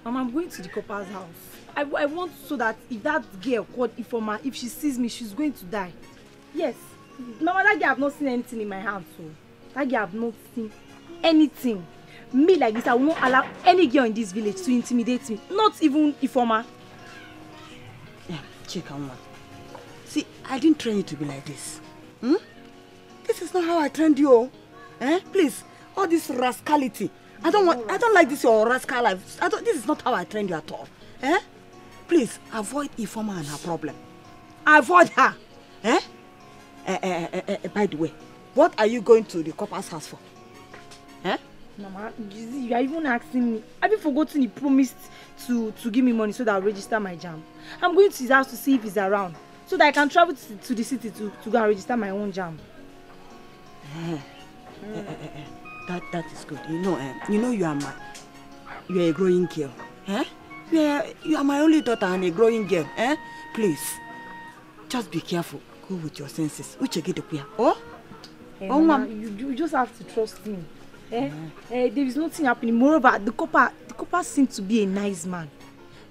Mama, I'm going to the copper's house. I want so that if that girl called Ifoma, if she sees me, she's going to die. Yes. Mama, that girl have not seen anything in my house. So that girl have not seen anything. Me like this, I will not allow any girl in this village to intimidate me. Not even Ifoma. Yeah, Chika, Mama. See, I didn't train you to be like this. This is not how I trained you. Please, all this rascality. I don't like this your rascal life. This is not how I trained you at all. Please avoid Ifoma and her problem. Avoid her. By the way, what are you going to the copper's house for? Mama, you are even asking me. Have you forgotten he promised to give me money so that I'll register my JAMB? I'm going to his house to see if he's around, so that I can travel to the city to go and register my own JAMB. That is good. You know you are a growing girl. You are my only daughter and a growing girl. Please, just be careful. Go with your senses. Mama, you just have to trust me. There is nothing happening. Moreover, the copper seems to be a nice man.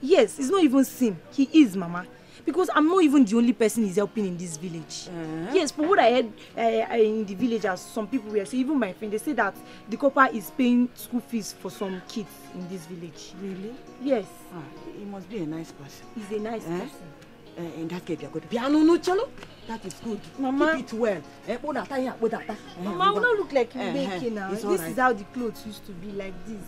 Yes, it's not even Sim. He is, Mama. Because I'm not even the only person he's helping in this village. Yes, but what I heard in the village, as some people were saying, even my friend, they say that the copper is paying school fees for some kids in this village. Really? Yes. He must be a nice person. He's a nice person. In that case, you're good. Piano no cello. That is good. Mama. Keep it well. Mama, we don't look like you baking now. It's This right. is how the clothes used to be, like this.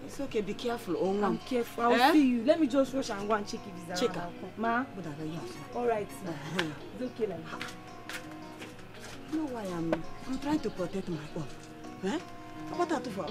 It's okay. Be careful. Oh, I'm careful. I'll see you. Let me just rush and go and check if it's around. Check her. Ma. Yes. All right. It's okay like that. You know why I'm trying to protect my own. Eh? What are you for?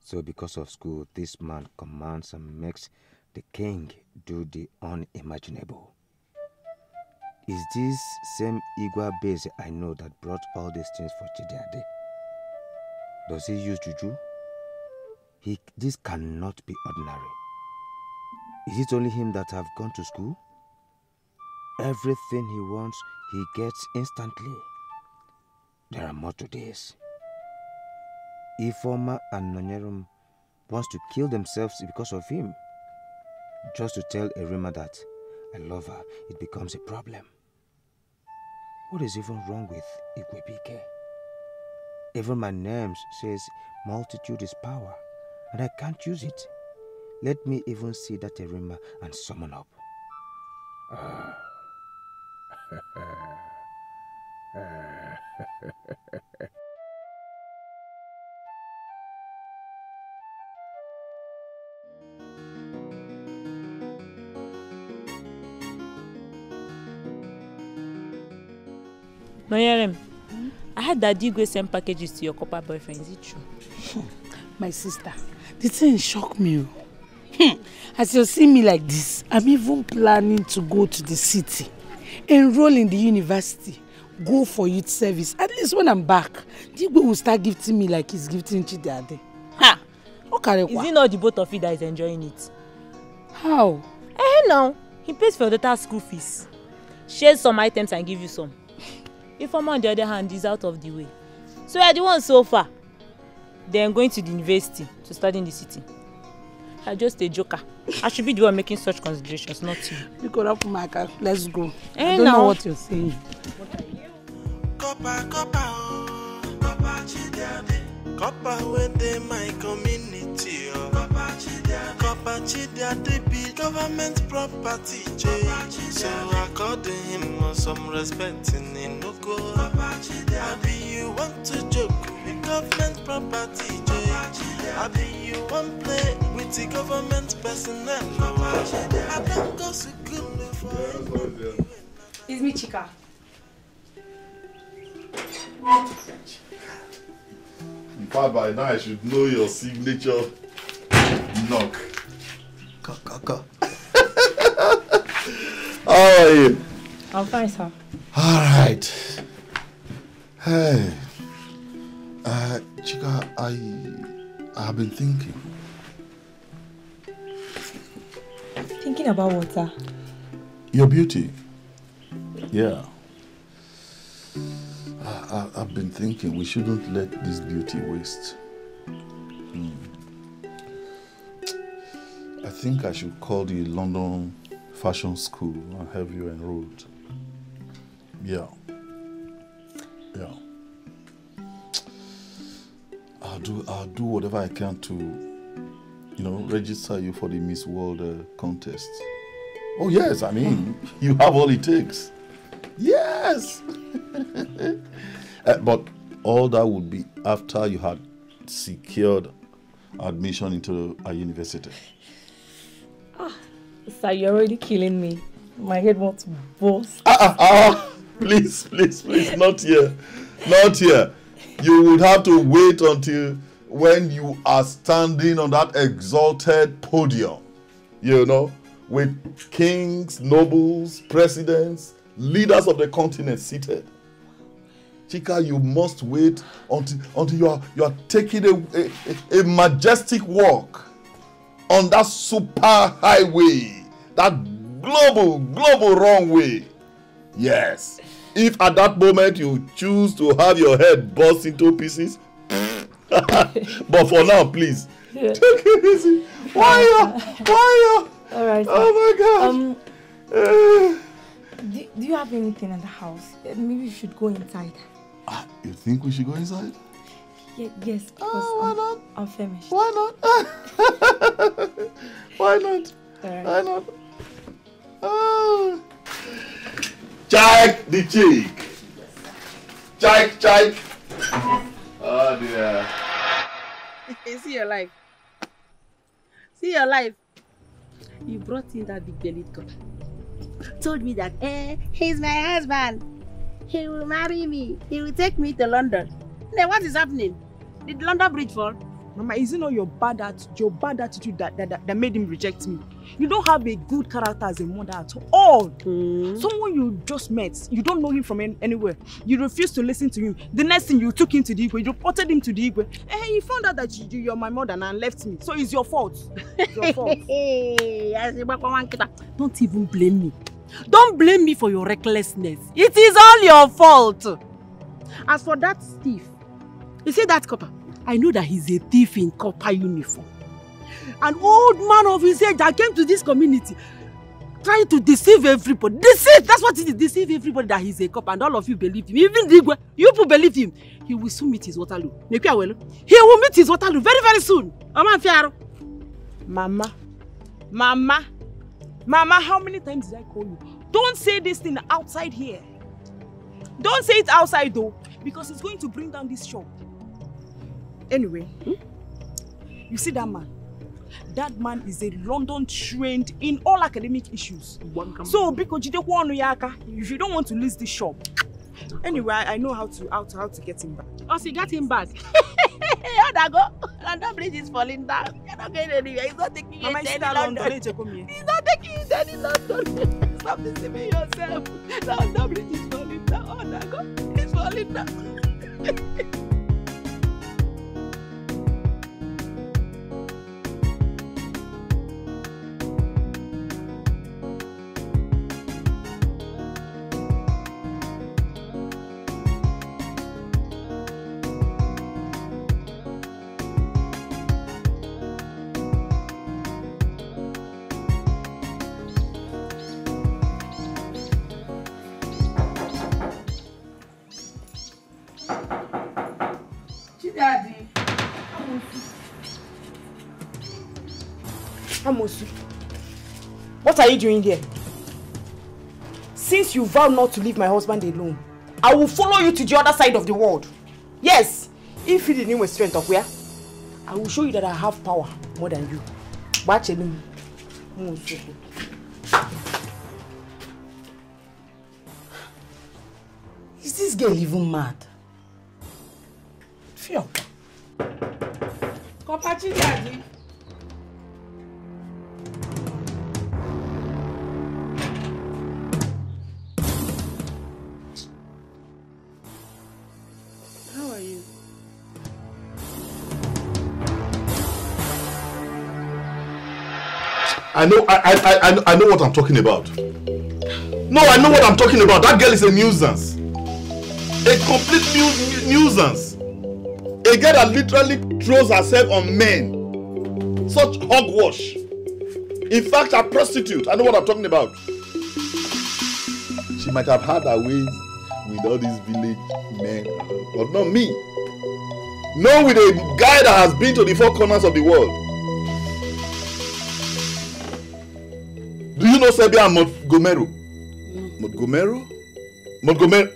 So because of school, this man commands and makes the king do the unimaginable. Is this same Igwa base I know that brought all these things for Chidiade? Does he use juju? This cannot be ordinary. Is it only him that have gone to school? Everything he wants, he gets instantly. There are more to this. Ifeoma and Nonyerum wants to kill themselves because of him. Just to tell Erima that I love her, it becomes a problem. What is even wrong with Ugegbe? Even my name says multitude is power, and I can't use it. Let me even see that Erima and summon up. Noyerem, I heard that Dikeh sent packages to your copper boyfriend. Is it true? My sister, the thing shocked me. As you see me like this, I'm even planning to go to the city, enroll in the university, go for youth service. At least when I'm back, Dikeh will start gifting me like he's gifting Chidiade. Ha! Okay, is it not the both of you that is enjoying it? How? No. He pays for your daughter's school fees. Shares some items and give you some. Ifeoma, on the other hand, is out of the way. So you are the one so far. Then going to the university to study in the city. You are just a joker. I should be the one making such considerations, not you. You could up my car. Let's go. I don't know what you're saying. What are you? Copper, Copper Chidiade. Copper within my community. Copper Chidiade be government property. So according him some respect in Inoko. I be you want to joke with government property. I be you want play with the government personnel. I don't go to school for. It's me, Chika. In fact, by now I should know your signature knock. How are you? I'm fine, sir. All right. Hey, Chika, I have been thinking. Thinking about what, sir? Your beauty. Yeah. I've been thinking we shouldn't let this beauty waste. I think I should call the London Fashion School and have you enrolled. Yeah. Yeah. I'll do whatever I can to, register you for the Miss World contest. Oh yes, I mean, you have all it takes. Yes. But all that would be after you had secured admission into a university. Sir, you're already killing me. My head wants to burst. Please, not here. Not here. You would have to wait until when you are standing on that exalted podium, with kings, nobles, presidents, leaders of the continent seated. Chika, you must wait until you are taking a majestic walk on that super highway, that global runway. Yes. If at that moment you choose to have your head burst into pieces, but for now, please, Yeah. Take it easy. Why? All right. Oh my God. Do you have anything in the house? Maybe you should go inside. You think we should go inside? Yes, because I'm famished. Why not? Why not? Right. Why not? Oh. Check the cheek. Check. Oh dear. See your life. See your life. You brought in that big bellied copper. Told me that, he's my husband. He will marry me. He will take me to London. Then what is happening? Did London Bridge fall? Mama, is it not your bad attitude that made him reject me? You don't have a good character as a mother at all. Someone you just met, you don't know him from anywhere. You refuse to listen to him. The next thing, you took him to the Igwe, you reported him to the Igwe. And he found out that you're my mother and left me. So it's your fault. It's your fault. Don't even blame me. Don't blame me for your recklessness. It is all your fault. As for that thief, you see that copper? I know that he's a thief in copper uniform. An old man of his age that came to this community trying to deceive everybody. Deceive! That's what it is. Deceive everybody that he's a copper and all of you believe him. Even Dikeh, you people believe him. He will soon meet his Waterloo. He will meet his Waterloo very, very soon. Mama, how many times did I call you? Don't say this thing outside here. Don't say it outside though, because it's going to bring down this shop. Anyway, you see that man? That man is a London trained in all academic issues. So, because if you don't want to lose this shop, anyway, I know how to get him back. Oh, so you got him back? London Bridge is falling down. You're not going anywhere. He's not taking you to any London. He's not taking you to any London. Stop deceiving yourself. London Bridge is falling down. Oh, Dago, it's falling down. Amosu, what are you doing here? Since you vowed not to leave my husband alone, I will follow you to the other side of the world. Yes, if you didn't with strength of where, I will show you that I have power more than you. Is this girl even mad? Fio. Kopachi daddy. How are you? I know what I'm talking about. No, I know what I'm talking about. That girl is a nuisance. A complete nuisance. A girl that literally throws herself on men. Such hogwash. In fact, a prostitute. I know what I'm talking about. She might have had her ways with all these village men, but not me. No, with a guy that has been to the four corners of the world. Do you know Serbia and Montgomery? Montgomery? Montgomery?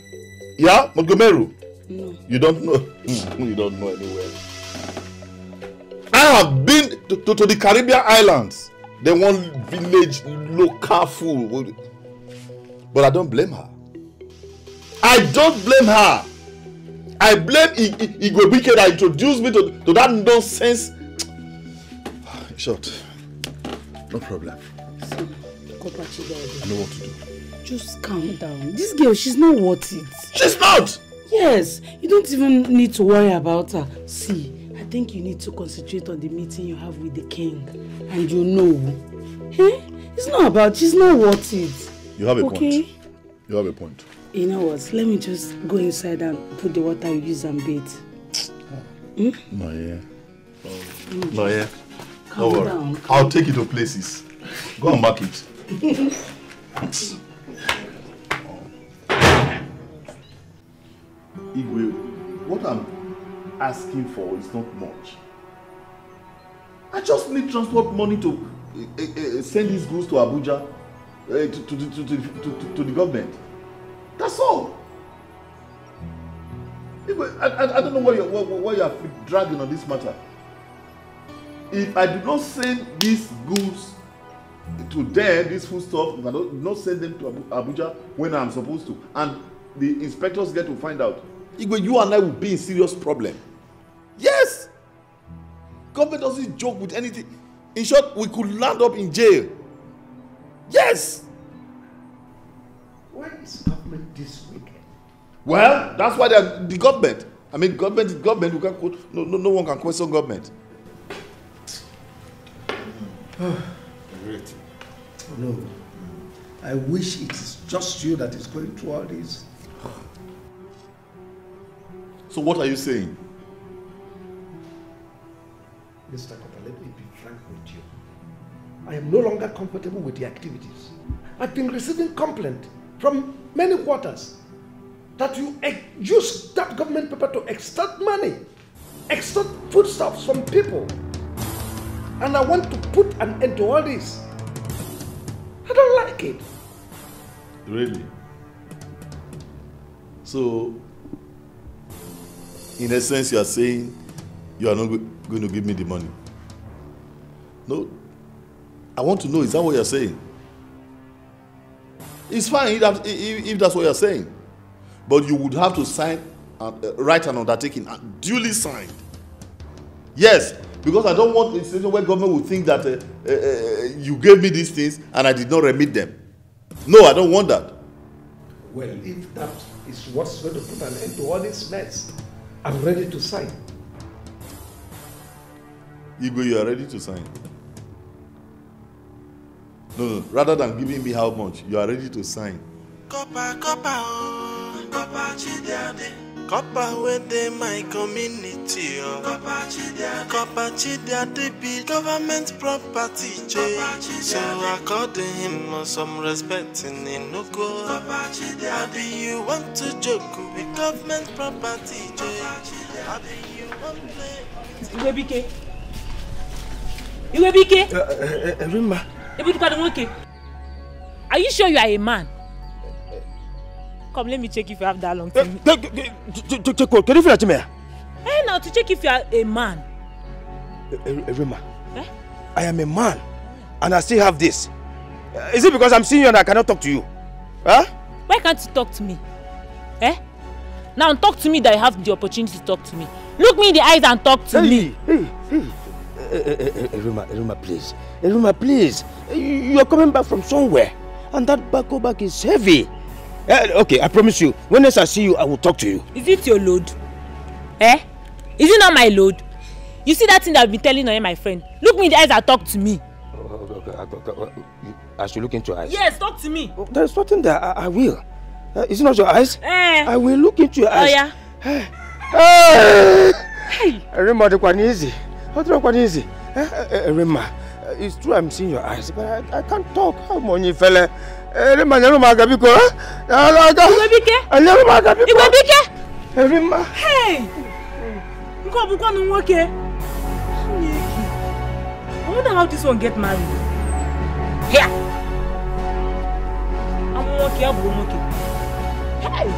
Yeah? Montgomery? No. You don't know? You don't know anywhere. I have been to the Caribbean islands. They want village local food. But I don't blame her. I don't blame her. I blame Ugegbe that introduced me to that nonsense. Short. No problem. I know what to do. Just calm down. This girl, she's not worth it. She's not! Yes, you don't even need to worry about her. See, I think you need to concentrate on the meeting you have with the king. And you know. Eh? It's not about, she's not worth it. You have a point. You have a point. You know what? Let me just go inside and put the water you use and bathe. No, yeah. No, yeah. Don't worry. I'll take you to places. Go and mark it. Igwe, what I'm asking for is not much. I just need transport money to send these goods to Abuja, to the government. That's all. Igwe, I don't know why you are dragging on this matter. If I do not send these goods to them, these foodstuff, if I do not send them to Abuja when I'm supposed to, and the inspectors get to find out, Igwe, you and I will be in serious problem. Yes! Government doesn't joke with anything. In short, we could land up in jail. Yes! Why is government this wicked? Well, that's why the government. I mean, government is government. You can't, no one can question government. Great. No. I wish it is just you that is going through all this. So what are you saying? Mr. Copper, let me be frank with you. I am no longer comfortable with the activities. I've been receiving complaint from many quarters that you use that government paper to extort money, extort foodstuffs from people. And I want to put an end to all this. I don't like it. Really? So, in a sense, you are saying you are not going to give me the money? No. I want to know, is that what you are saying? It's fine if that's what you are saying. But you would have to sign, write an undertaking, and duly signed. Yes, because I don't want a situation where government will think that you gave me these things and I did not remit them. No, I don't want that. Well, if that is what's going to put an end to all this mess, I'm ready to sign. Igwe, you are ready to sign? No, rather than giving me how much, you are ready to sign. Copper, oh, copper chidiade. Copper within my community, oh. Copper chidiade be government property, so according him some respect in Inugo. Copper chidiade, you want to joke with government property, you want Ugegbe. Ugegbe. Rima. Are you sure you are a man? Come, let me check if you have that long time. Can you feel me? Hey, now to check if you are a man. Rima, I am a man, and I still have this. Is it because I'm seeing you and I cannot talk to you? Huh? Why can't you talk to me? Now talk to me that you have the opportunity to talk to me. Look me in the eyes and talk to me. Rima, please. Rima, please. You are coming back from somewhere, and that bag is heavy. Okay, I promise you, when next I see you, I will talk to you. Is it your load? Is it not my load? You see that thing that I've been telling on my friend? Look me in the eyes and talk to me. Okay. I should look into your eyes. Yes, talk to me. There is nothing there. I will. Is it not your eyes? I will look into your eyes. Oh, yeah. Hey! Rima, it's quite easy. Rima, it's true I'm seeing your eyes, but I can't talk. How many fella? Rima, Ugegbe. Rima. Hey! I wonder how this one get married. Here! I'm okay. Hey!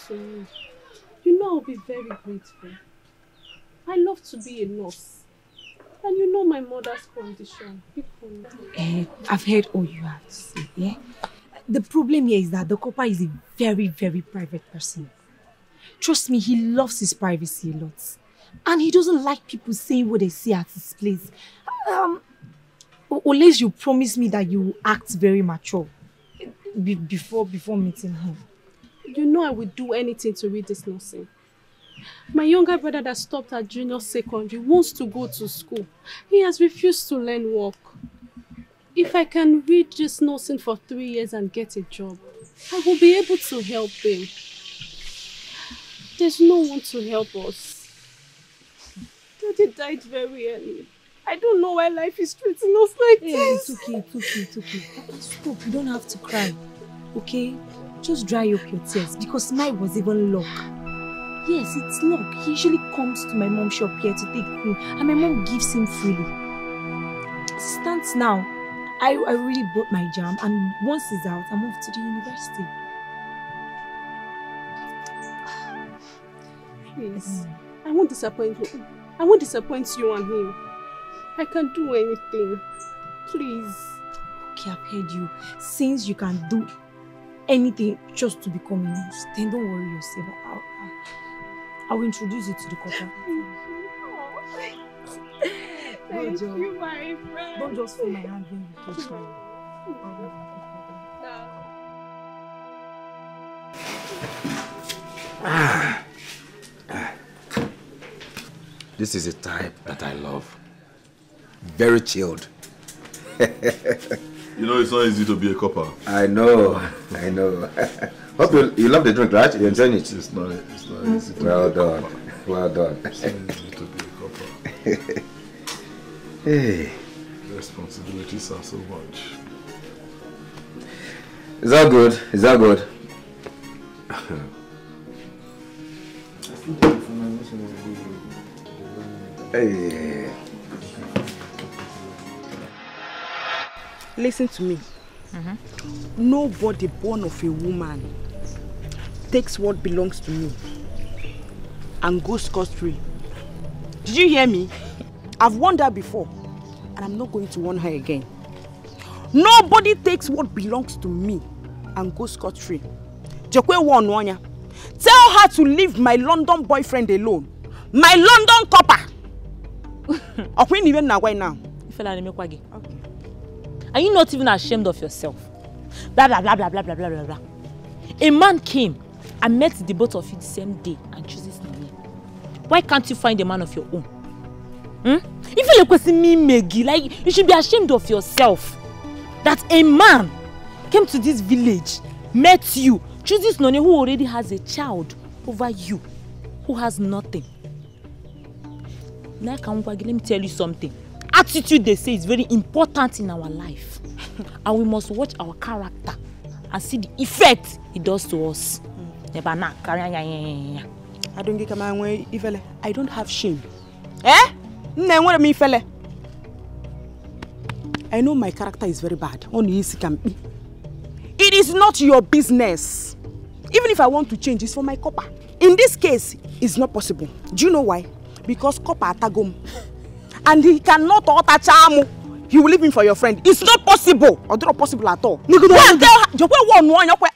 To me. You know I'll be very grateful. I love to be a nurse. And you know my mother's condition. I've heard all you have to say, yeah? The problem here is that the copper is a very, very private person. Trust me, he loves his privacy a lot. And he doesn't like people saying what they say at his place. Unless you promise me that you will act very mature before meeting him. You know I would do anything to read this nursing. My younger brother that stopped at junior secondary wants to go to school. He has refused to learn work. If I can read this nursing for 3 years and get a job, I will be able to help them. There's no one to help us. Daddy died very early. I don't know why life is treating us like this. It's okay. Stop, you don't have to cry. Okay? Just dry up your tears because mine was even luck. Yes, it's luck. He usually comes to my mom's shop here to take cream and my mom gives him freely. As it stands now, I really bought my jam and once it's out, I'm off to the university. Please, I won't disappoint you. I won't disappoint you and him. I can do anything. Please. Okay, I've heard you. Since you can do anything just to become a nurse, then don't worry yourself. I will introduce you to the copper. Thank you, my friend. Don't just feel my hand when you touch mine. This is a type that I love. Very chilled. You know it's not easy to be a copper. I know. Hope you love the drink, right? You enjoying it? It's not easy to well be done. a copper. Well done. It's not easy to be a copper. Hey. The responsibilities are so much. It's all good. Hey. Listen to me. Nobody born of a woman takes what belongs to me and goes scot-free. Did you hear me? I've warned her before and I'm not going to warn her again. Nobody takes what belongs to me and goes scot-free. Tell her to leave my London boyfriend alone. My London copper. Okay. Are you not even ashamed of yourself? Blah, blah, blah, blah, blah, blah, blah, blah, blah. A man came and met the both of you the same day and chooses me. Why can't you find a man of your own? If you're requesting me, Maggie, like, you should be ashamed of yourself. That a man came to this village, met you, chooses Noni who already has a child over you, who has nothing. Now, let me tell you something. Attitude, they say, is very important in our life. And we must watch our character and see the effect it does to us. I don't have shame. I know my character is very bad. It is not your business. Even if I want to change, it's for my copper. In this case, it's not possible. Do you know why? Because copper atagum. And he cannot alter charm. He will leave him for your friend. It's not possible. Or not possible at all.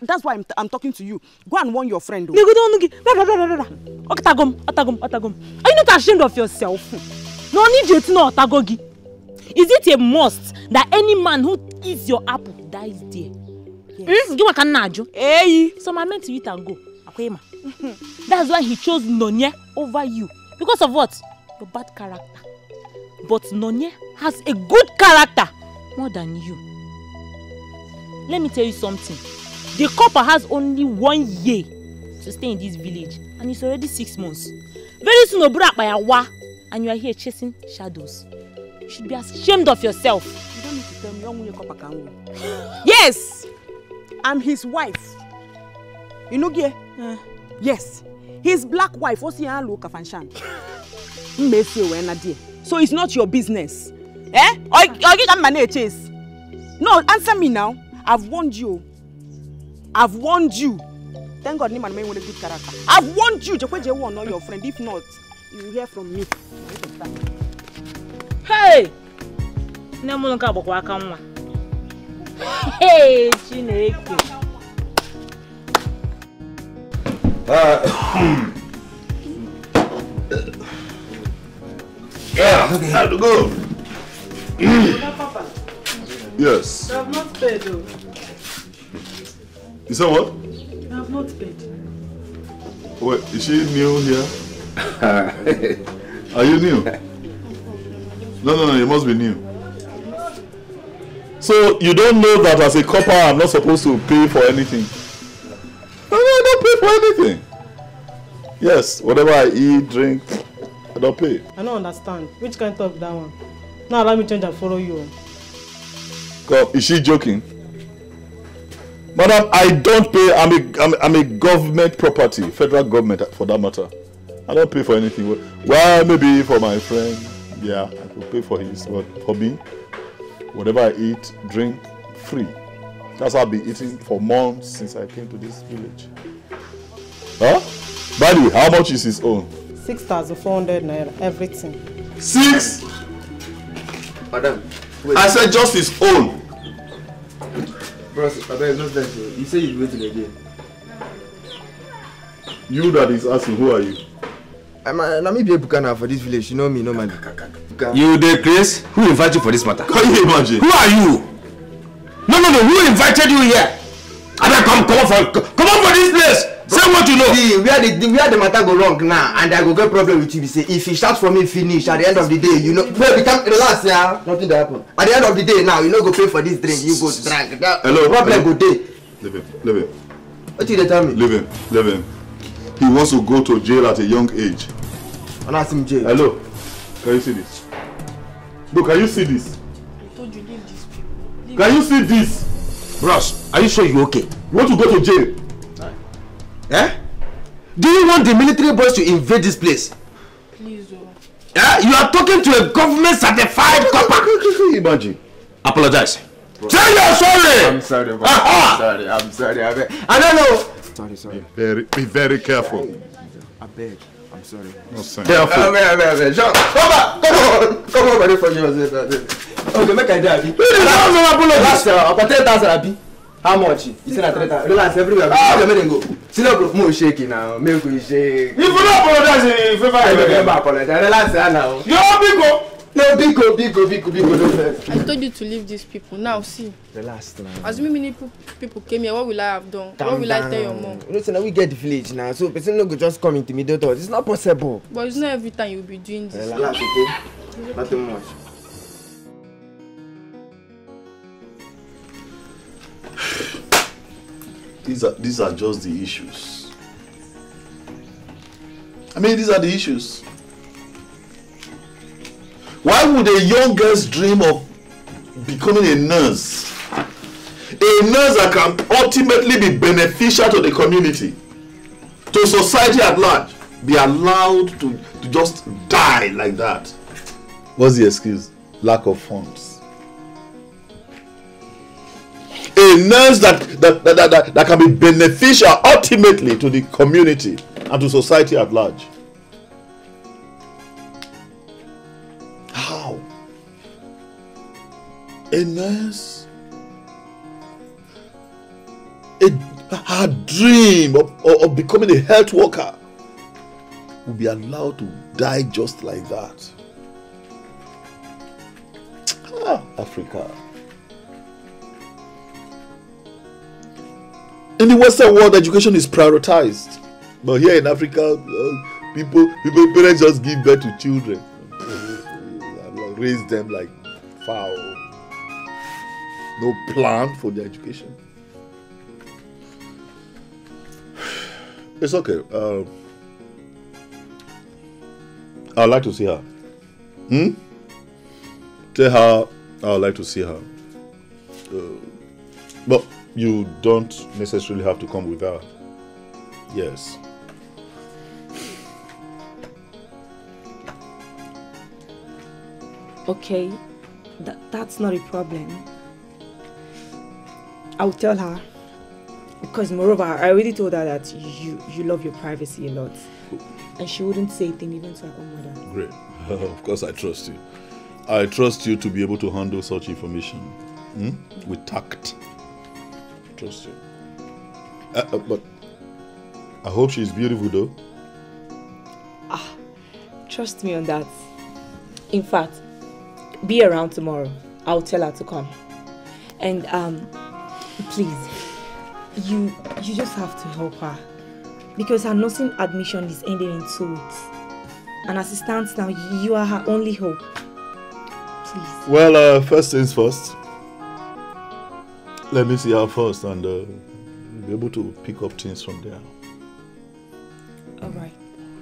That's why I'm talking to you. Go and warn your friend. Are you not ashamed of yourself? No need you to know Otagogi. Is it a must that any man who eats your apple dies there? Yes. So I meant to eat and go. That's why he chose Nonye over you. Because of what? Your bad character. But Nonye has a good character more than you. Let me tell you something. The copper has only 1 year to stay in this village and it's already 6 months. Very soon, and you are here chasing shadows. You should be ashamed of yourself. You don't need to tell me your copper can win. Yes, I'm his wife. Inojie? Yes, his black wife. What's your look of Anshan? So it's not your business. Or you can manage chase. No, answer me now. I've warned you. Thank God, Niman with a good character. I've warned you. You won't know your friend. If not, you will hear from me. Hey! Hey, Chineke. I have to go. Yes. I have not paid though. You said what? I have not paid. Wait, is she new here? Are you new? No, you must be new. So you don't know that as a copper I'm not supposed to pay for anything? No, I don't pay for anything. Yes, whatever I eat, drink, I don't pay. I don't understand. Which kind of talk that one? Now allow me change and follow you. God, is she joking? Madam, I don't pay. I'm a government property, federal government for that matter. I don't pay for anything. Well, maybe for my friend, yeah, I could pay for his. But for me, whatever I eat, drink, free. That's how I've been eating for months since I came to this village. Huh? By the way, how much is his own? 6,400 naira, everything. 6? Madam, wait. I said just his own. Bros, it's not that. You say you're waiting again. You that is asking, who are you? I'm a Bukana for this village. You know me, no man. You the Chris? Who invited you for this matter? Can you imagine? Who are you? No. Who invited you here? And then come on for this place. Say what you know. See, where the matter go wrong now, and I go get problem with you. Say if he starts for me, finish. At the end of the day, you know, become relax, yeah. Nothing to happen. At the end of the day, now you know go pay for this drink. You go to drink. Hello. Problem go day. Leave him. What did they tell me? Leave him. He wants to go to jail at a young age. And ask him jail. Hello. Can you see this? Look, can you see this? I told you leave these people. Can you see this? Bros, are you sure you're okay? You want to go to jail? Eh? Do you want the military boys to invade this place? Please, oh. You are talking to a government certified copper. Imagine. Apologize. Say you're sorry. I'm sorry, bro. I'm sorry. I don't know. Sorry. Be very careful. I beg. I'm sorry. No sense. Careful. Come on, buddy, for you. Okay, make I do. No, apologize. I'll take that. How much? You said at 3,000. Relax, everywhere. Let me go. See, no, more shaking now. Make we shake. If you don't apologize, if I never apologize, relax now. You're big. No, big. I told you to leave these people. Now, see. Relax now. As many people came here, what will I have done? What will I tell your mom? You know, now we get the village now, so person no go just come intimidate us. It's not possible. But it's not every time you'll be doing this. Relax, okay? Nothing much. These are just the issues. I mean, these are the issues. Why would a young girl's dream of becoming a nurse? A nurse that can ultimately be beneficial to the community, to society at large, be allowed to just die like that? What's the excuse? Lack of funds. A nurse that can be beneficial ultimately to the community and to society at large. How? A nurse? Her dream of becoming a health worker will be allowed to die just like that. Africa. In the Western world, education is prioritized, but here in Africa, parents just give birth to children, raise them like fowl. No plan for their education. It's okay. I'd like to see her. Tell her I'd like to see her. But you don't necessarily have to come with her. Yes. Okay, that's not a problem. I'll tell her. Because moreover, I already told her that you love your privacy a lot. And she wouldn't say a thing even to her own mother. Great. Of course I trust you. I trust you to be able to handle such information. With tact. Trust you. But I hope she's beautiful though. Trust me on that. In fact, be around tomorrow. I'll tell her to come. And please, you just have to help her. Because her nursing admission is ending in 2 weeks. And as it stands now, you are her only hope. Please. Well, first things first. Let me see her first and you'll be able to pick up things from there. Alright.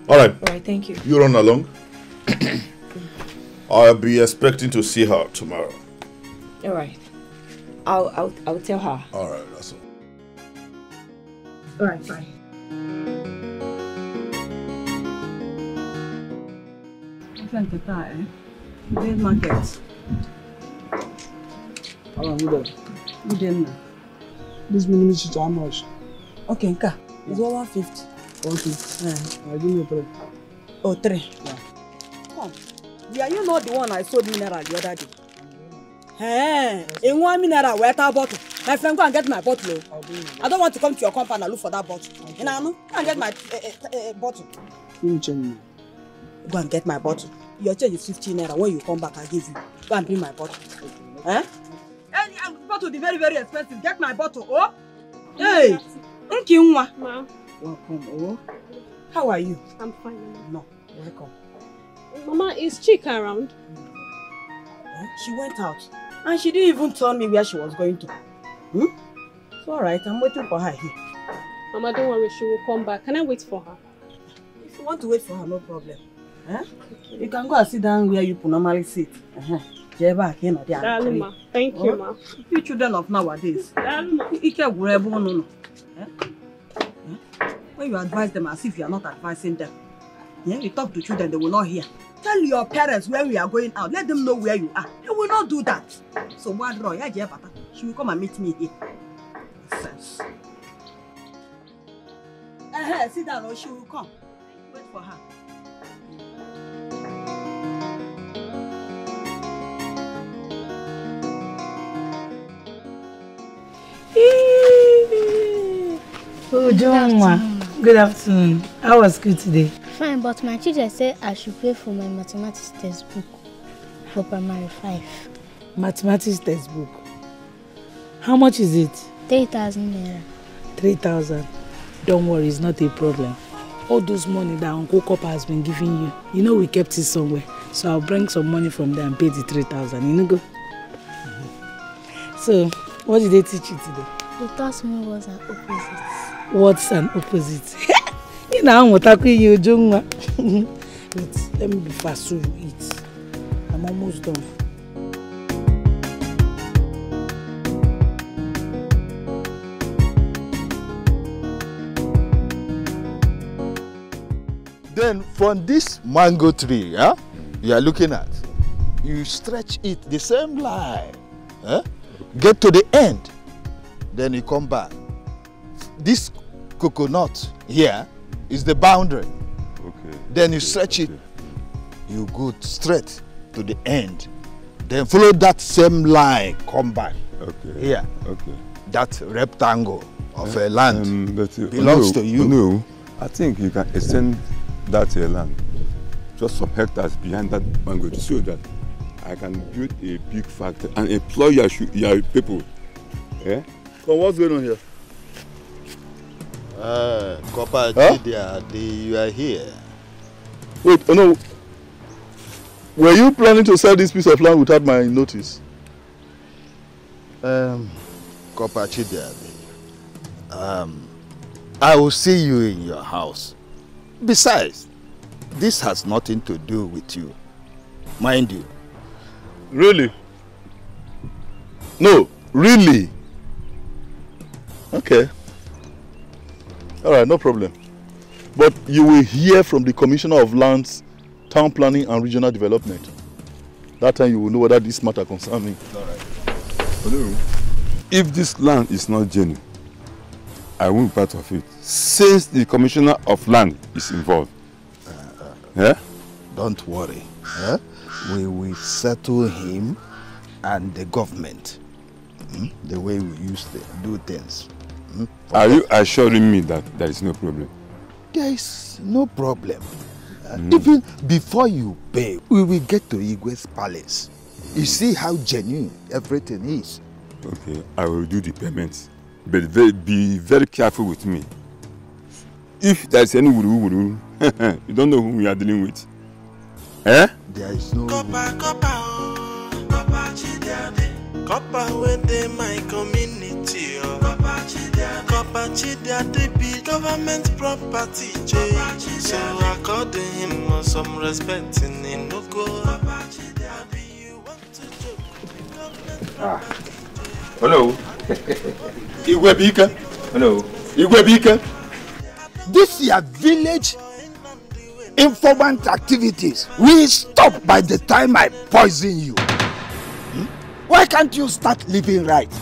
Alright. Alright, thank you. You run along. I'll be expecting to see her tomorrow. Alright. I'll tell her. Alright, that's all. Alright, fine. Market. This minimum is how much? Okay, Nka. It's 150. Okay. Give me 3. Oh, 3. Yeah. Come. Yeah, you know the one I sold mineral the other day. Hey, in 1 mineral, where that bottle? My friend, go and get my bottle. I don't want to come to your compound and look for that bottle. You know, go and get my bottle. Go and get my bottle. Your change is 15 naira. When you come back, I'll give you. Go and bring my bottle. Eh? And bottle is very, very expensive. Get my bottle. Oh? Hey! Thank you, Ma. Welcome. Oh? How are you? I'm fine. No. Welcome. Mama, is Chika around? She went out. And she didn't even tell me where she was going to. It's alright. I'm waiting for her here. Mama, don't worry. She will come back. Can I wait for her? If you want to wait for her, no problem. Okay. You can go and sit down where you normally sit. Thank you, Ma. You children of nowadays. When you advise them as if you are not advising them. Yeah, you talk to children, they will not hear. Tell your parents when we are going out. Let them know where you are. They will not do that. So what wrong? She will come and meet me here. Sense. Sit down or she will come. Wait for her. Oh, John, good afternoon. How was school today? Fine, but my teacher said I should pay for my mathematics textbook for primary 5. Mathematics textbook? How much is it? 3,000 naira. 3,000? Don't worry, it's not a problem. All those money that Uncle Copper has been giving you, you know we kept it somewhere. So I'll bring some money from there and pay the 3,000. You know, go. So, what did they teach you today? They taught me what's an opposite. What's an opposite? You know, I'm talking you, Jungwa. Wait, let me be fast so you eat. I'm almost done. Then from this mango tree, you are looking at, you stretch it the same line, get to the end, then you come back. This coconut here is the boundary. Okay. Then you stretch it, you go straight to the end, then follow that same line, come back. Okay. Here. Okay. That rectangle of a land but, belongs to you. No, I think you can extend that land, just some hectares behind that mango, to show that I can build a big factory and employ your people. Yeah? So what's going on here? Copper, you are here. Wait, oh no. Were you planning to sell this piece of land without my notice? Copper Chidiade, I will see you in your house. Besides, this has nothing to do with you. Mind you. Really? No, really? Okay. Alright, no problem. But you will hear from the Commissioner of Lands, Town Planning and Regional Development. That time you will know whether this matter concerns me. Alright. Hello. If this land is not genuine, I won't be part of it, since the Commissioner of Land is involved. Don't worry. We will settle him and the government. The way we used to do things. Are you assuring me that there is no problem? There is no problem. Even before you pay, we will get to Igwe's palace. You see how genuine everything is. Okay, I will do the payments. But be very careful with me. If there is any wuru, you don't know whom we are dealing with. There is no... Copper within my community. Copper Chidia, they be government property. So according him some respect in Inoko. Hello. Ugegbe. Hello. Ugegbe. This your village informant activities will stop by the time I poison you. Why can't you start living right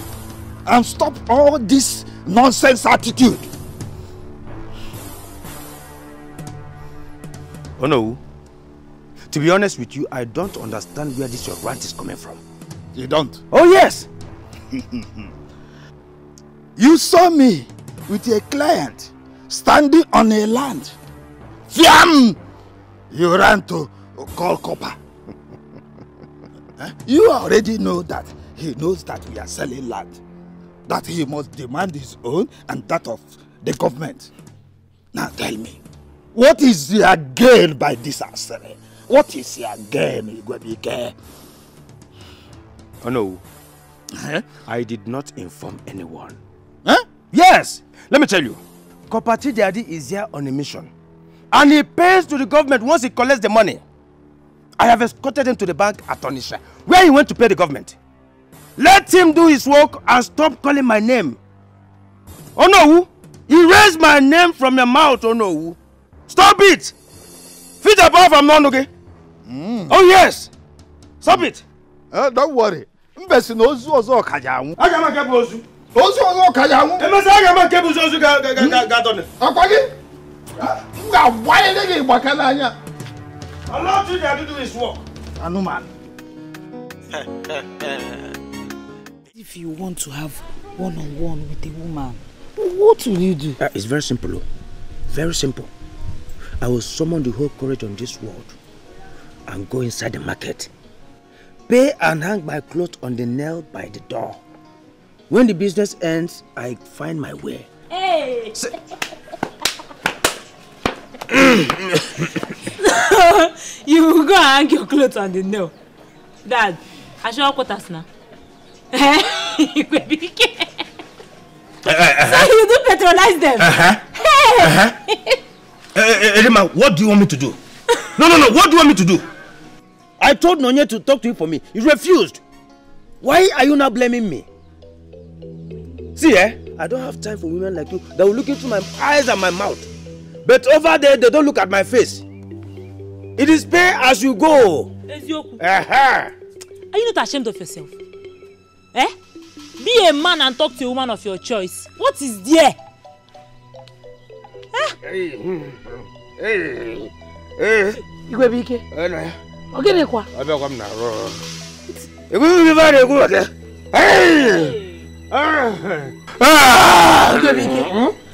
and stop all this nonsense attitude? Oh no. To be honest with you, I don't understand where this your rant is coming from. You don't? Oh yes. You saw me with a client standing on a land. Fiam! You ran to call Copper. You already know that he knows that we are selling land. That he must demand his own and that of the government. Now tell me, what is your gain by this assembly? What is your gain, Ugegbe? Oh no. I did not inform anyone. Huh? Yes! Let me tell you. Copper Daddy is here on a mission. And he pays to the government once he collects the money. I have escorted him to the bank at Onisha, where he went to pay the government. Let him do his work and stop calling my name. Oh no! Erase my name from your mouth, oh no! Stop it! Feet above from Nonoge. Oh yes! Stop it! Don't worry. Ozu kajamu. Agama kebu ozu. Ozu kajamu. Emesa agama kebu ozu gadone. Akwagi. Why are you bakana? Allow Chidi to do his work. Anuman. If you want to have one-on-one with a woman, what will you do? It's very simple. Very simple. I will summon the whole courage on this world and go inside the market. Pay and hang my clothes on the nail by the door. When the business ends, I find my way. Hey! You will go and hang your clothes on the nail. Dad, I should have us now. So you do patronize them? Edema, what do you want me to do? No, what do you want me to do? I told Nonye to talk to you for me. You refused. Why are you now blaming me? See, I don't have time for women like you that will look into my eyes and my mouth. But over there, they don't look at my face. It is pay as you go. Are you not ashamed of yourself? Be a man and talk to a woman of your choice. What is there? Ugegbe. Okay, kwa.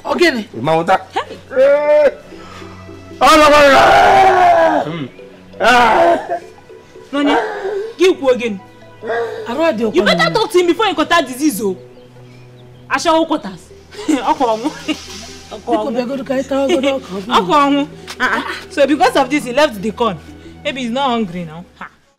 Okay. Nonny, give again. You better talk to him before you contact disease. I shall quarters. So because of this, he left the corn. Maybe he's not hungry now.